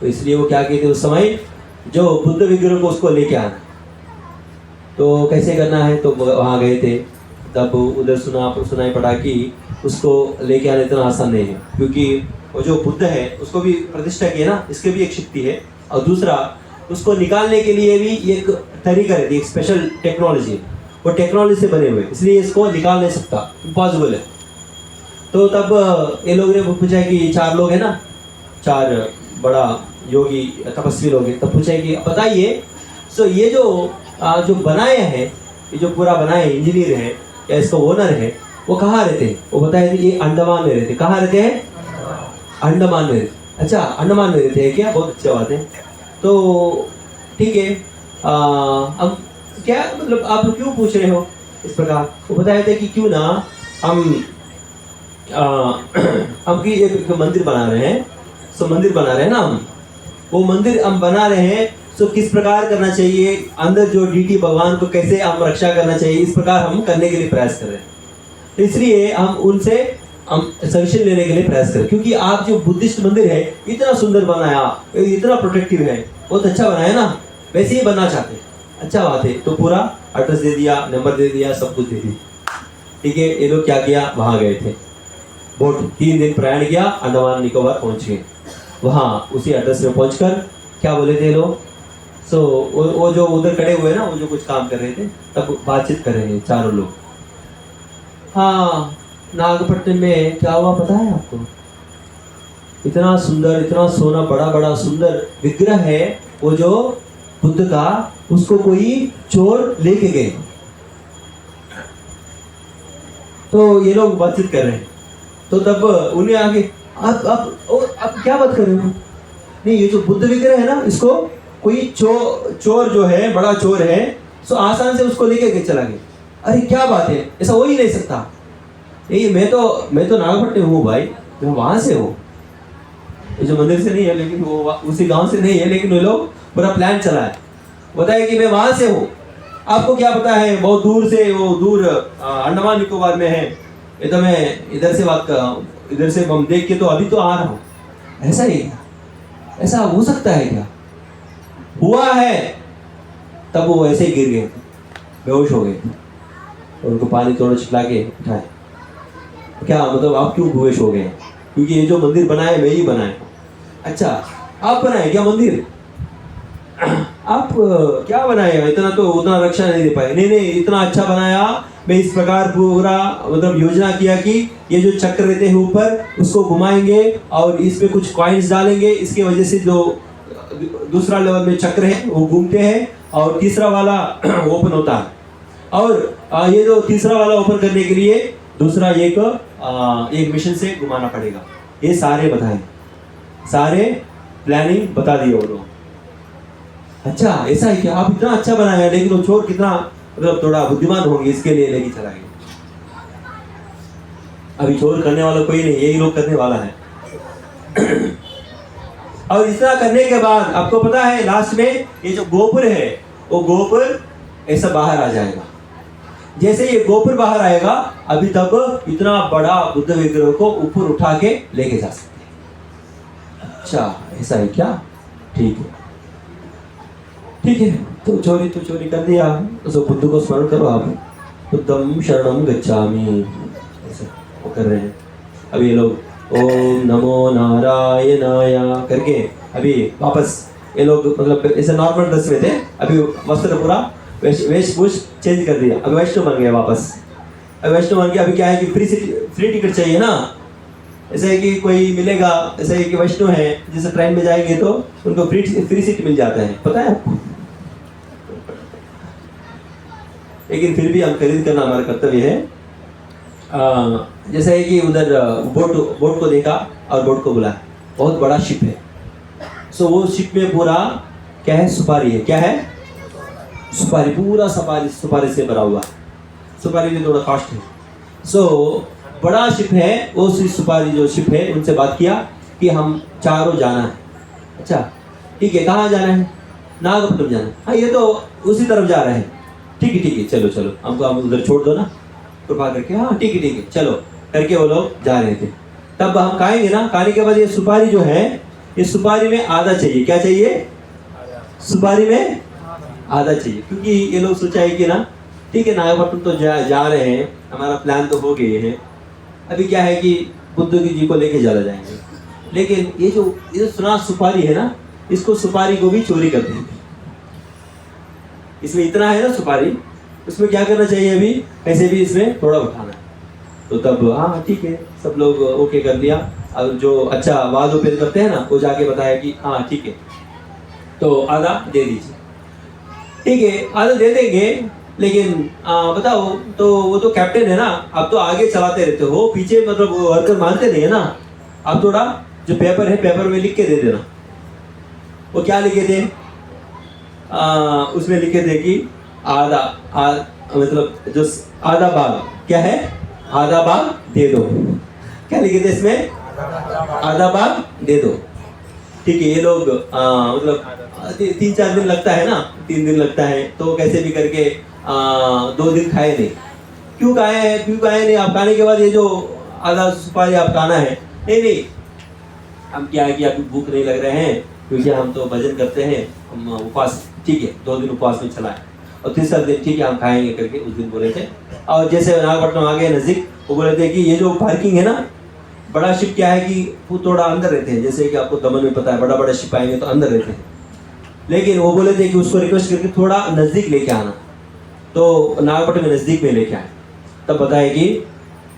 तो इसलिए वो क्या कहते उस समय, जो बुद्ध विग्रह को उसको लेके आना, तो कैसे करना है, तो वहाँ गए थे। तब उधर सुनाई पड़ा कि उसको लेके आना इतना आसान नहीं है, क्योंकि वो जो बुद्ध है उसको भी प्रतिष्ठा की है ना, इसके भी एक शक्ति है। और दूसरा उसको निकालने के लिए भी एक तरीका रहती है, एक स्पेशल टेक्नोलॉजी, वो टेक्नोलॉजी से बने हुए, इसलिए इसको निकाल नहीं सकता, इम्पॉसिबल है। तो तब ये लोग ने पूछा कि 4 लोग है ना, 4 बड़ा योगी तपस्वी लोग हैं। तब पूछा कि बताइए ये जो बनाए हैं, ये जो पूरा बनाए इंजीनियर है या इसका ओनर है, वो कहाँ रहते हैं? वो बताए ये अंडमान में रहते। कहाँ रहते हैं? अंडमान में रहते। अच्छा अंडमान में रहते हैं क्या, बहुत अच्छी बात है। तो ठीक है, अब क्या मतलब आप लोग क्यों पूछ रहे हो इस प्रकार? वो बताए थे कि क्यों ना हम की एक मंदिर बना रहे हैं, मंदिर बना रहे हैं ना हम, वो मंदिर हम बना रहे हैं, किस प्रकार करना चाहिए, अंदर जो डीटी भगवान को कैसे हम रक्षा करना चाहिए, इस प्रकार हम करने के लिए प्रयास कर रहे हैं। तो इसलिए हम उनसे हम सजेशन लेने के लिए प्रयास करें, क्योंकि आप जो बुद्धिस्ट मंदिर है इतना सुंदर बनाया, इतना प्रोटेक्टिव है, बहुत अच्छा बनाया ना, वैसे ही बनना चाहते हैं, अच्छा बात है। तो पूरा एड्रेस दे दिया, नंबर दे दिया, सब कुछ दे दिया। ठीक है, ये लोग क्या किया, वहाँ गए थे, बोट 3 दिन प्रयाण किया, अंडमान निकोबार पहुँच गए। वहाँ उसी एड्रेस में पहुँचकर क्या बोले थे लोग, वो जो उधर खड़े हुए ना, वो जो कुछ काम कर रहे थे, तब बातचीत कर रहे हैं 4 लोग। हाँ नागपट्टनम में क्या हुआ पता है आपको? इतना सुंदर, इतना सोना, बड़ा बड़ा सुंदर विग्रह है वो जो बुद्ध का, उसको कोई चोर लेके गए। तो ये लोग बातचीत कर रहे हैं, तो तब उन्हें आगे आप क्या बात कर रहे हो? नहीं, ये जो बुद्ध विग्रह है ना, इसको कोई चोर जो है, बड़ा चोर है, आसान से उसको लेके के चला गया। अरे क्या बात है, ऐसा हो ही नहीं सकता। ये मैं तो नागपट्टनम हूँ भाई, मैं वहाँ से हूँ, ये जो मंदिर से नहीं है, लेकिन वो उसी गांव से नहीं है, लेकिन वो लोग पूरा प्लान चला है, बताया कि मैं वहाँ से हूँ। आपको क्या पता है, बहुत दूर से, वो दूर अंडमान निकोबार में है, ये तो मैं इधर से बात कर रहा हूँ, इधर से हम देख के तो अभी तो आ रहा हूँ। ऐसा ही, ऐसा हो सकता है क्या? हुआ है। तब वो ऐसे ही गिर गए, बेहोश हो गए, और उनको पानी थोड़ा छिटला के उठाए। क्या मतलब आप क्यों बेहोश हो गए? क्योंकि ये जो मंदिर बनाए मैं ही बनाया। अच्छा आप बनाए क्या मंदिर? आप क्या बनाए? इतना तो उतना रक्षा नहीं दे पाए। नहीं, इतना अच्छा बनाया, मैं इस प्रकार पूरा मतलब योजना किया कि ये जो चक्र रहते हैं ऊपर, उसको घुमाएंगे और इस पे कुछ कॉइन्स डालेंगे, इसके वजह से जो दूसरा लेवल में चक्र है वो घूमते हैं और तीसरा वाला ओपन होता है। और ये जो तीसरा वाला ओपन करने के लिए दूसरा एक मिशन से घुमाना पड़ेगा। ये सारे बताएं, सारे प्लानिंग बता दी वो लोग। अच्छा ऐसा है क्या, आप इतना अच्छा बनाया, लेकिन वो चोर कितना मतलब थोड़ा बुद्धिमान होंगे इसके लिए लेके चला गया। अभी चोर करने वाला कोई नहीं, यही लोग करने वाला है। और इतना करने के बाद आपको पता है लास्ट में ये जो गोपुर है, वो गोपुर ऐसा बाहर आ जाएगा। जैसे ये गोपुर बाहर आएगा, अभी तक इतना बड़ा बुद्ध विग्रह को ऊपर उठा के लेके जा सकते हैं। अच्छा ऐसा है क्या, ठीक है ठीक है। तो चोरी कर दिया, तो बुद्ध को स्मरण करो आप, बुद्धं शरणं गच्छामि, ऐसा वो कर रहे हैं। अब ये लोग ओम नमो नारायणाय करके अभी वापस ये लोग मतलब ऐसे नॉर्मल ड्रेस में थे, अभी वस्त्र पूरा वेशभूष चेंज कर दिया, अभी वैष्णव बन गया वापस। अभी वैष्णव बन गया, अभी क्या है कि फ्री टिकट चाहिए ना, ऐसे है कि कोई मिलेगा, ऐसे है कि वैष्णव है जैसे ट्रेन में जाएंगे तो उनको फ्री सीट मिल जाता है, पता है आपको। लेकिन फिर भी हम खरीद करना हमारा कर्तव्य है। जैसे है कि उधर बोट को देखा और बोट को बुलाया, बहुत बड़ा शिप है। सो वो शिप में पूरा क्या है, सुपारी है। क्या है, सुपारी, पूरा सुपारी से भरा हुआ है। सुपारी में थोड़ा कॉस्ट है। सो बड़ा शिप है, वो सुपारी जो शिप है उनसे बात किया कि हम चारों जाना है। अच्छा ठीक है, कहाँ जाना है, नागपट्टनम जाना है। हाँ ये तो उसी तरफ जा रहे हैं, ठीक है चलो हमको हम उधर छोड़ दो ना कृपा करके। हाँ ठीक है चलो करके वो लोग जा रहे थे। तब हम खाएंगे ना, खाने के बाद ये सुपारी जो है, ये सुपारी में आधा चाहिए। क्या चाहिए, सुपारी में आधा चाहिए, क्योंकि ये लोग सोचा है कि ना ठीक है नागपट्टनम तो जा रहे हैं, हमारा प्लान तो हो गए हैं, अभी क्या है कि बुद्ध जी को लेके चला जाएंगे। लेकिन ये जो सुना सुपारी है ना, इसको सुपारी को भी चोरी कर देंगे। इसमें इतना है ना सुपारी, उसमें क्या करना चाहिए, अभी कैसे भी इसमें थोड़ा उठाना है। तो तब हाँ ठीक है, सब लोग ओके कर लिया। अब जो अच्छा वाद उपेद करते हैं ना, वो जाके बताया कि हाँ ठीक है तो आधा दे दीजिए। ठीक है आधा दे देंगे, लेकिन बताओ तो वो तो कैप्टन है ना, आप तो आगे चलाते रहते हो, पीछे मतलब वो वर्कर मानते नहीं है ना। आप थोड़ा जो पेपर है, पेपर में लिख के दे देना। वो क्या लिखे थे, उसमें लिखे थे कि मतलब जो आधा भाग, क्या है, आधा भाग दे दो। क्या लिखे थे इसमें, आधा भाग दे दो। ठीक है, ये लोग मतलब 3-4 दिन लगता है ना, 3 दिन लगता है, तो कैसे भी करके 2 दिन खाए नहीं। क्यों खाए नहीं, आप खाने के बाद ये जो आधा सुपारी आप खाना है, नहीं हम क्या है कि अभी भूख नहीं लग रहे हैं, क्योंकि हम तो भजन करते हैं, हम उपवास, ठीक है 2 दिन उपवास में चला है, और तीसरा दिन ठीक है हम खाएंगे करके उस दिन बोले थे। और जैसे नागपट्टनम आ गए नज़दीक, वो बोले थे कि ये जो पार्किंग है ना, बड़ा शिप क्या है कि वो थोड़ा अंदर रहते हैं, जैसे कि आपको दमन में पता है बड़ा शिप आएंगे तो अंदर रहते हैं। लेकिन वो बोले थे कि उसको रिक्वेस्ट करके थोड़ा नज़दीक लेके आना, तो नागपट्टनम में नज़दीक में लेके आए। तब बताया कि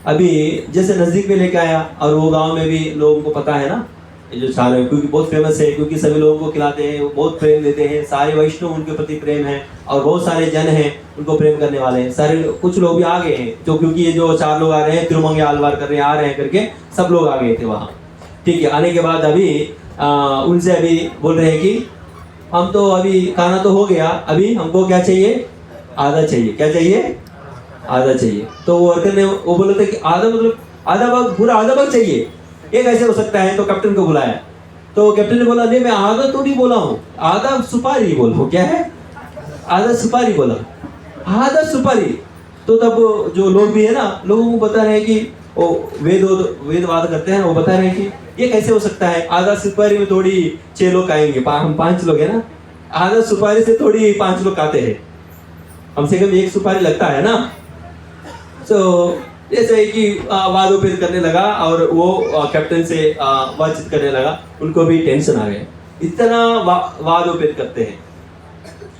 अभी जैसे नज़दीक में लेके आया, और वो गाँव में भी लोगों को पता है ना ये जो चार है, क्योंकि बहुत फेमस है, क्योंकि सभी लोगों को खिलाते हैं, बहुत प्रेम देते हैं, सारे वैष्णव उनके प्रति प्रेम है, और बहुत सारे जन हैं उनको प्रेम करने वाले हैं। सारे कुछ लोग भी आ गए हैं, जो क्योंकि ये जो 4 लोग आ रहे हैं, तिरुमंगे आलवार कर रहे हैं, आ रहे हैं करके सब लोग आ गए थे वहाँ। ठीक है, आने के बाद अभी उनसे अभी बोल रहे हैं कि हम तो अभी खाना तो हो गया, अभी हमको क्या चाहिए, आधा चाहिए। क्या चाहिए, आधा चाहिए। तो वो वर्कर ने वो बोले थे कि आधा मतलब आधा भाग, पूरा आधा भाग चाहिए, ये कैसे हो सकता है। तो कैप्टन को बुलाया, तो कैप्टन ने बोला नहीं मैं आधा तो नहीं बोला हूँ, आधा सुपारी बोला। क्या है, आधा सुपारी बोला, आधा सुपारी। तो तब जो लोग भी है ना, लोगों को बता रहे हैं कि वो वेदवाद करते हैं, वो बता रहे हैं कि ये कैसे हो सकता है, आधा सुपारी में थोड़ी 6 लोग खाएंगे, हम 5 लोग है ना, आधा सुपारी से थोड़ी 5 लोग खाते हैं, कम से कम 1 सुपारी लगता है ना। तो जैसे है कि वादोपेद करने लगा, और वो कैप्टन से बातचीत करने लगा, उनको भी टेंशन आ गया, इतना वादोपेद करते हैं,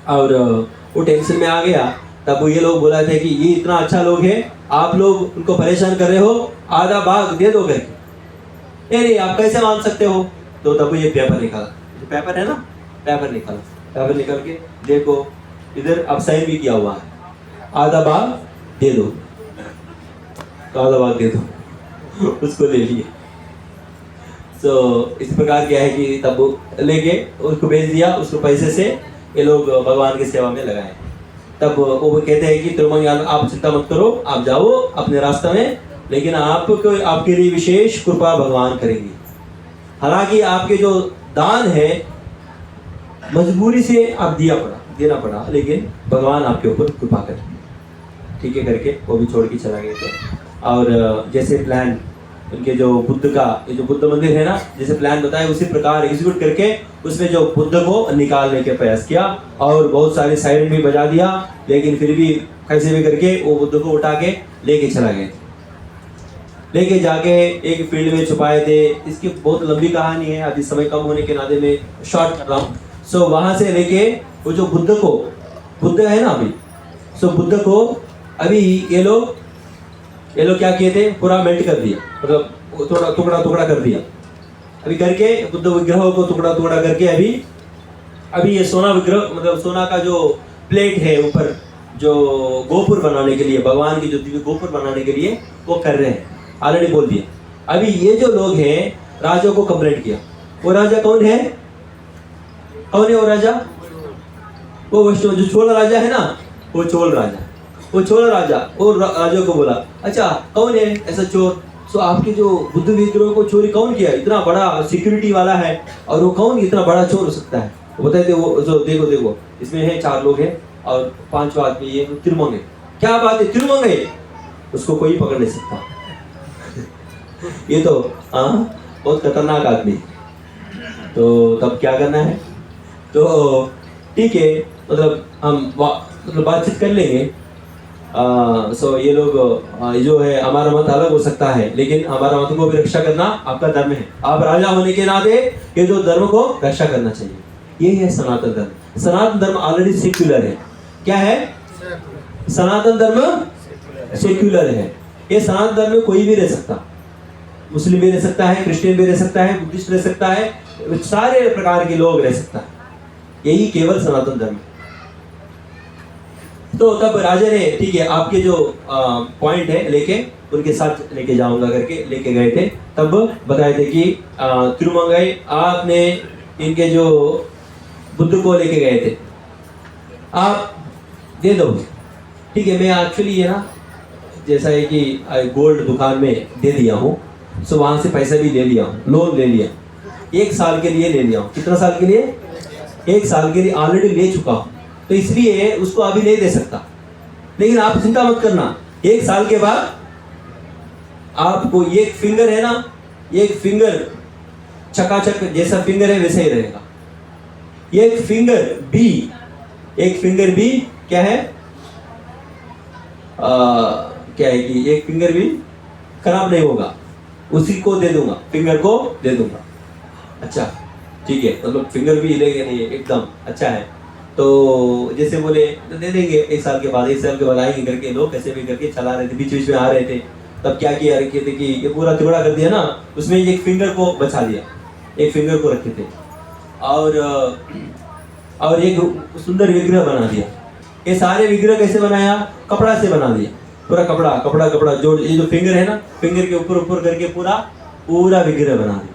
और वो टेंशन में आ गया। तब ये लोग बोला थे कि ये इतना अच्छा लोग है, आप लोग उनको परेशान कर रहे हो, आधा भाग दे दो करके। नहीं आप कैसे मान सकते हो। तो तब ये पेपर निकाला, पेपर है ना, पेपर निकाल के देखो इधर अब साइन भी किया हुआ है, आधा भाग दे दो, तो आधा भाग दे दो। उसको ले लिए। सो इस प्रकार क्या है कि तब लेके उसको भेज दिया, उसको पैसे से ये लोग भगवान की सेवा में लगाए। तब वो कहते हैं कि तिरुमंग आप चिंता मत करो, आप जाओ अपने रास्ते में, लेकिन आपको आपके लिए विशेष कृपा भगवान करेंगे। हालांकि आपके जो दान है मजबूरी से आप देना पड़ा, लेकिन भगवान आपके ऊपर कृपा करें, ठीक है करके वो भी छोड़ के चला गए थे। और जैसे प्लान उनके जो बुद्ध का ये जो बुद्ध मंदिर है ना, जैसे प्लान बताया उसी प्रकार एग्जीक्यूट करके उसमें जो बुद्ध को निकालने के प्रयास किया और बहुत सारे सायरन भी बजा दिया, लेकिन फिर भी कैसे भी करके वो बुद्ध को उठा के लेके चला गए, लेके जाके एक फील्ड में छुपाए थे। इसकी बहुत लंबी कहानी है, अभी समय कम होने के नाते में शॉर्ट कर रहा हूँ। सो वहां से लेके वो जो बुद्ध है ना अभी, सो बुद्ध को अभी ये लोग क्या किए थे, पूरा मेल्ट कर दिया, मतलब थोड़ा टुकड़ा कर दिया। अभी करके बुद्ध विग्रह को टुकड़ा करके अभी ये सोना विग्रह, मतलब सोना का जो प्लेट है ऊपर, जो गोपुर बनाने के लिए, भगवान की जो दिव्य गोपुर बनाने के लिए वो कर रहे हैं, ऑलरेडी बोल दिया। अभी ये जो लोग हैं राजा को कंप्लेंट किया। वो राजा कौन है वो राजा? वो वैष्णव जो चोल राजा है ना, वो चोल राजा वो राजा को बोला, अच्छा कौन है ऐसा चोर? सो आपके जो बुद्ध विग्रह को चोरी कौन किया? इतना बड़ा सिक्योरिटी वाला है और वो कौन इतना बड़ा चोर हो सकता है? वो बताए थे वो जो देखो इसमें है 4 लोग हैं और 5वां आदमी ये तिरुमंग है। क्या बात है, तिरुमंग है, उसको कोई पकड़ नहीं सकता। ये तो बहुत खतरनाक आदमी। तो तब क्या करना है? तो ठीक है, मतलब हम बातचीत कर लेंगे। सो ये लोग जो है हमारा मत अलग हो सकता है, लेकिन हमारा मत को भी रक्षा करना आपका धर्म है। आप राजा होने के नाते ये जो धर्म को रक्षा करना चाहिए, ये है सनातन धर्म। सनातन धर्म ऑलरेडी सेक्युलर है। क्या है? सनातन धर्म सेक्युलर है। ये सनातन धर्म में कोई भी रह सकता, मुस्लिम भी रह सकता है, क्रिश्चियन भी रह सकता है, बुद्धिस्ट रह सकता है, सारे प्रकार के लोग रह सकता है। यही केवल सनातन धर्म है। तो तब राजा ने ठीक है आपके जो पॉइंट है लेके उनके साथ लेके जाऊंगा करके लेके गए थे। तब बताए थे कि तिरुमंगई आपने इनके जो बुद्ध को लेके गए थे, आप दे दो। ठीक है, मैं एक्चुअली ये ना जैसा है कि गोल्ड दुकान में दे दिया हूँ, सो वहाँ से पैसा भी ले लिया हूँ, लोन ले लिया, 1 साल के लिए ले लिया हूँ। कितना साल के लिए? 1 साल के लिए ऑलरेडी ले चुका हूँ, तो इसलिए उसको अभी नहीं दे सकता। लेकिन आप चिंता मत करना, 1 साल के बाद आपको एक फिंगर है ना, एक फिंगर चकाचक जैसा फिंगर है वैसा ही रहेगा। एक फिंगर भी क्या है क्या है कि एक फिंगर भी खराब नहीं होगा, उसी को दे दूंगा, फिंगर को दे दूंगा। अच्छा ठीक है, मतलब फिंगर भी लेंगे नहीं, एकदम अच्छा है। तो जैसे बोले तो दे देंगे 1 साल के बाद, 1 साल के बाद आएंगे करके लोग कैसे भी करके चला रहे थे, बीच बीच में आ रहे थे। तब क्या किया रखे थे कि ये पूरा टुकड़ा कर दिया ना, उसमें एक फिंगर को बचा लिया, एक फिंगर को रखे थे और एक सुंदर विग्रह बना दिया। ये सारे विग्रह कैसे बनाया? कपड़ा से बना दिया, पूरा कपड़ा जो ये जो फिंगर है ना, फिंगर के ऊपर करके पूरा विग्रह बना दिया।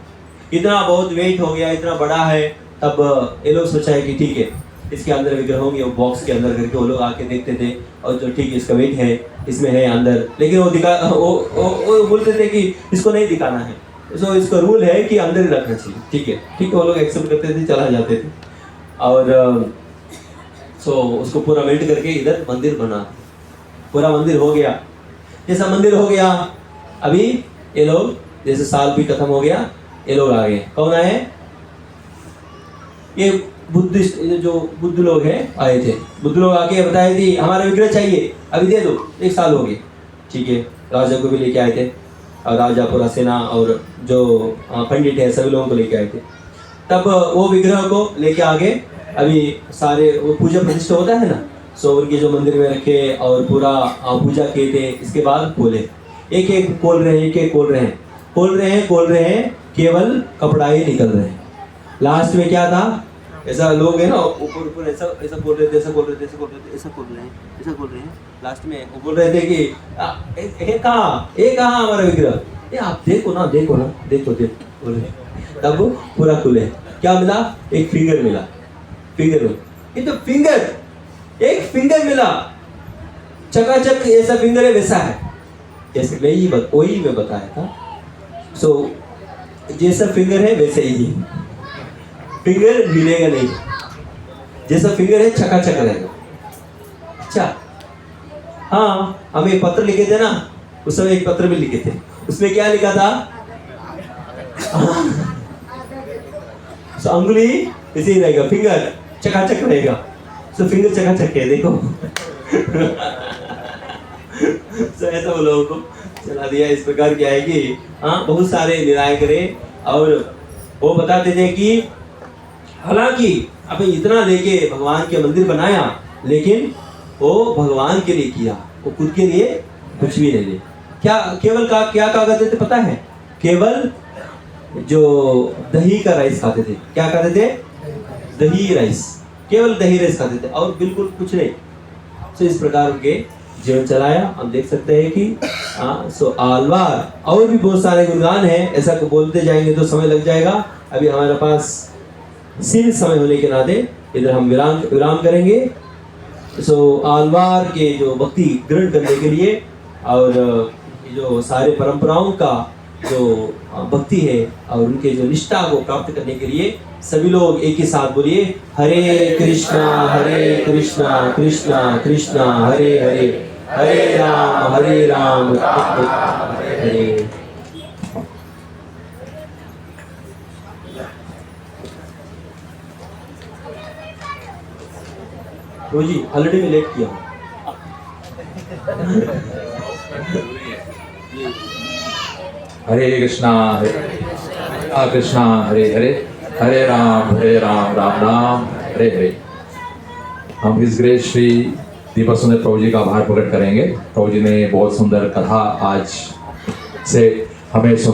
इतना बहुत वेट हो गया, इतना बड़ा है। तब ये लोग सोचा है कि ठीक है इसके अंदर विग्रह होंगे, वो बॉक्स के अंदर करके वो लोग आके देखते थे और जो ठीक है इसका वेट है, इसमें है अंदर, लेकिन वो बोलते थे कि इसको नहीं दिखाना है। सो इसका रूल है कि अंदर ही रखना चाहिए। ठीक है वो लोग एक्सेप्ट करते थे, चला जाते थे। और सो उसको पूरा मेल्ट करके इधर मंदिर बना, पूरा मंदिर हो गया। जैसा मंदिर हो गया, अभी ये लोग जैसे साल भी खत्म हो गया, ये लोग आ गए। कौन आए? ये बुद्धिस्ट जो बुद्ध लोग हैं आए थे। बुद्ध लोग आके बताए थी हमारा विग्रह चाहिए, अभी दे दो, 1 साल हो गए। ठीक है, राजा को भी लेके आए थे और राजा पूरा सेना और जो पंडित है सभी लोगों को लेके आए थे। तब वो विग्रह को लेके आगे अभी सारे वो पूजा प्रतिष्ठा होता है ना, सो उनके जो मंदिर में रखे और पूरा पूजा किए थे। इसके बाद खोले, एक खोल रहे हैं, केवल कपड़ा ही निकल रहे हैं। लास्ट में क्या था, ऐसा लोग है ना ऊपर ऐसा बोल रहे थे, ऐसा बोल रहे हैं। लास्ट में वो बोल रहे थे कि ये कहाँ हमारा विग्रह? ये आप देखो ना, देखो बोल रहे तब पूरा खुले। क्या मिला? एक फिंगर मिला। फिंगर, ये तो फिंगर, एक फिंगर मिला, चकाचक ऐसा फिंगर है, वैसा है जैसे वही मैं बताया था। सो जैसा फिंगर है वैसे ही फिंगर मिलेगा नहीं, जैसा फिंगर है चकाचक रहेगा। अच्छा हाँ, हम एक पत्र लिखे थे ना, उस समय एक पत्र भी लिखे थे, उसमें क्या लिखा था? सो अंगुली ऐसे ही रहेगा, फिंगर चकाचक रहेगा। सो फिंगर चकाचक है, देखो। सो ऐसा वो लोगों को चला दिया। इस प्रकार क्या है कि हाँ, बहुत सारे निराय करें और वो बताते थे कि हालांकि आपने इतना लेके भगवान के मंदिर बनाया, लेकिन वो भगवान के लिए किया, वो खुद के लिए कुछ भी नहीं ले। क्या केवल क्या करते थे पता है? केवल जो दही का राइस खाते थे। क्या खाते थे? दही राइस, केवल दही राइस खाते थे और बिल्कुल कुछ नहीं। सो इस प्रकार उनके जीवन चलाया। हम देख सकते हैं कि सो आलवार और भी बहुत सारे गुणगान हैं, ऐसा को बोलते जाएंगे तो समय लग जाएगा। अभी हमारे पास सीमित समय होने के नाते इधर हम विराम करेंगे। सो आलवार के जो भक्ति ग्रहण करने के लिए और जो सारे परंपराओं का जो भक्ति है और उनके जो निष्ठा को प्राप्त करने के लिए सभी लोग एक ही साथ बोलिए, हरे कृष्णा कृष्णा कृष्णा हरे हरे, हरे राम हरे। तो जी ऑलरेडी मैं लेट किया हूँ। हरे कृष्णा हरे हरे, हरे राम राम राम हरे हरे। हम इस ग्रेट श्री दीपक सुंदर प्रभु जी का आभार प्रकट करेंगे। प्रभु जी ने बहुत सुंदर कथा आज से हमें सुनाई।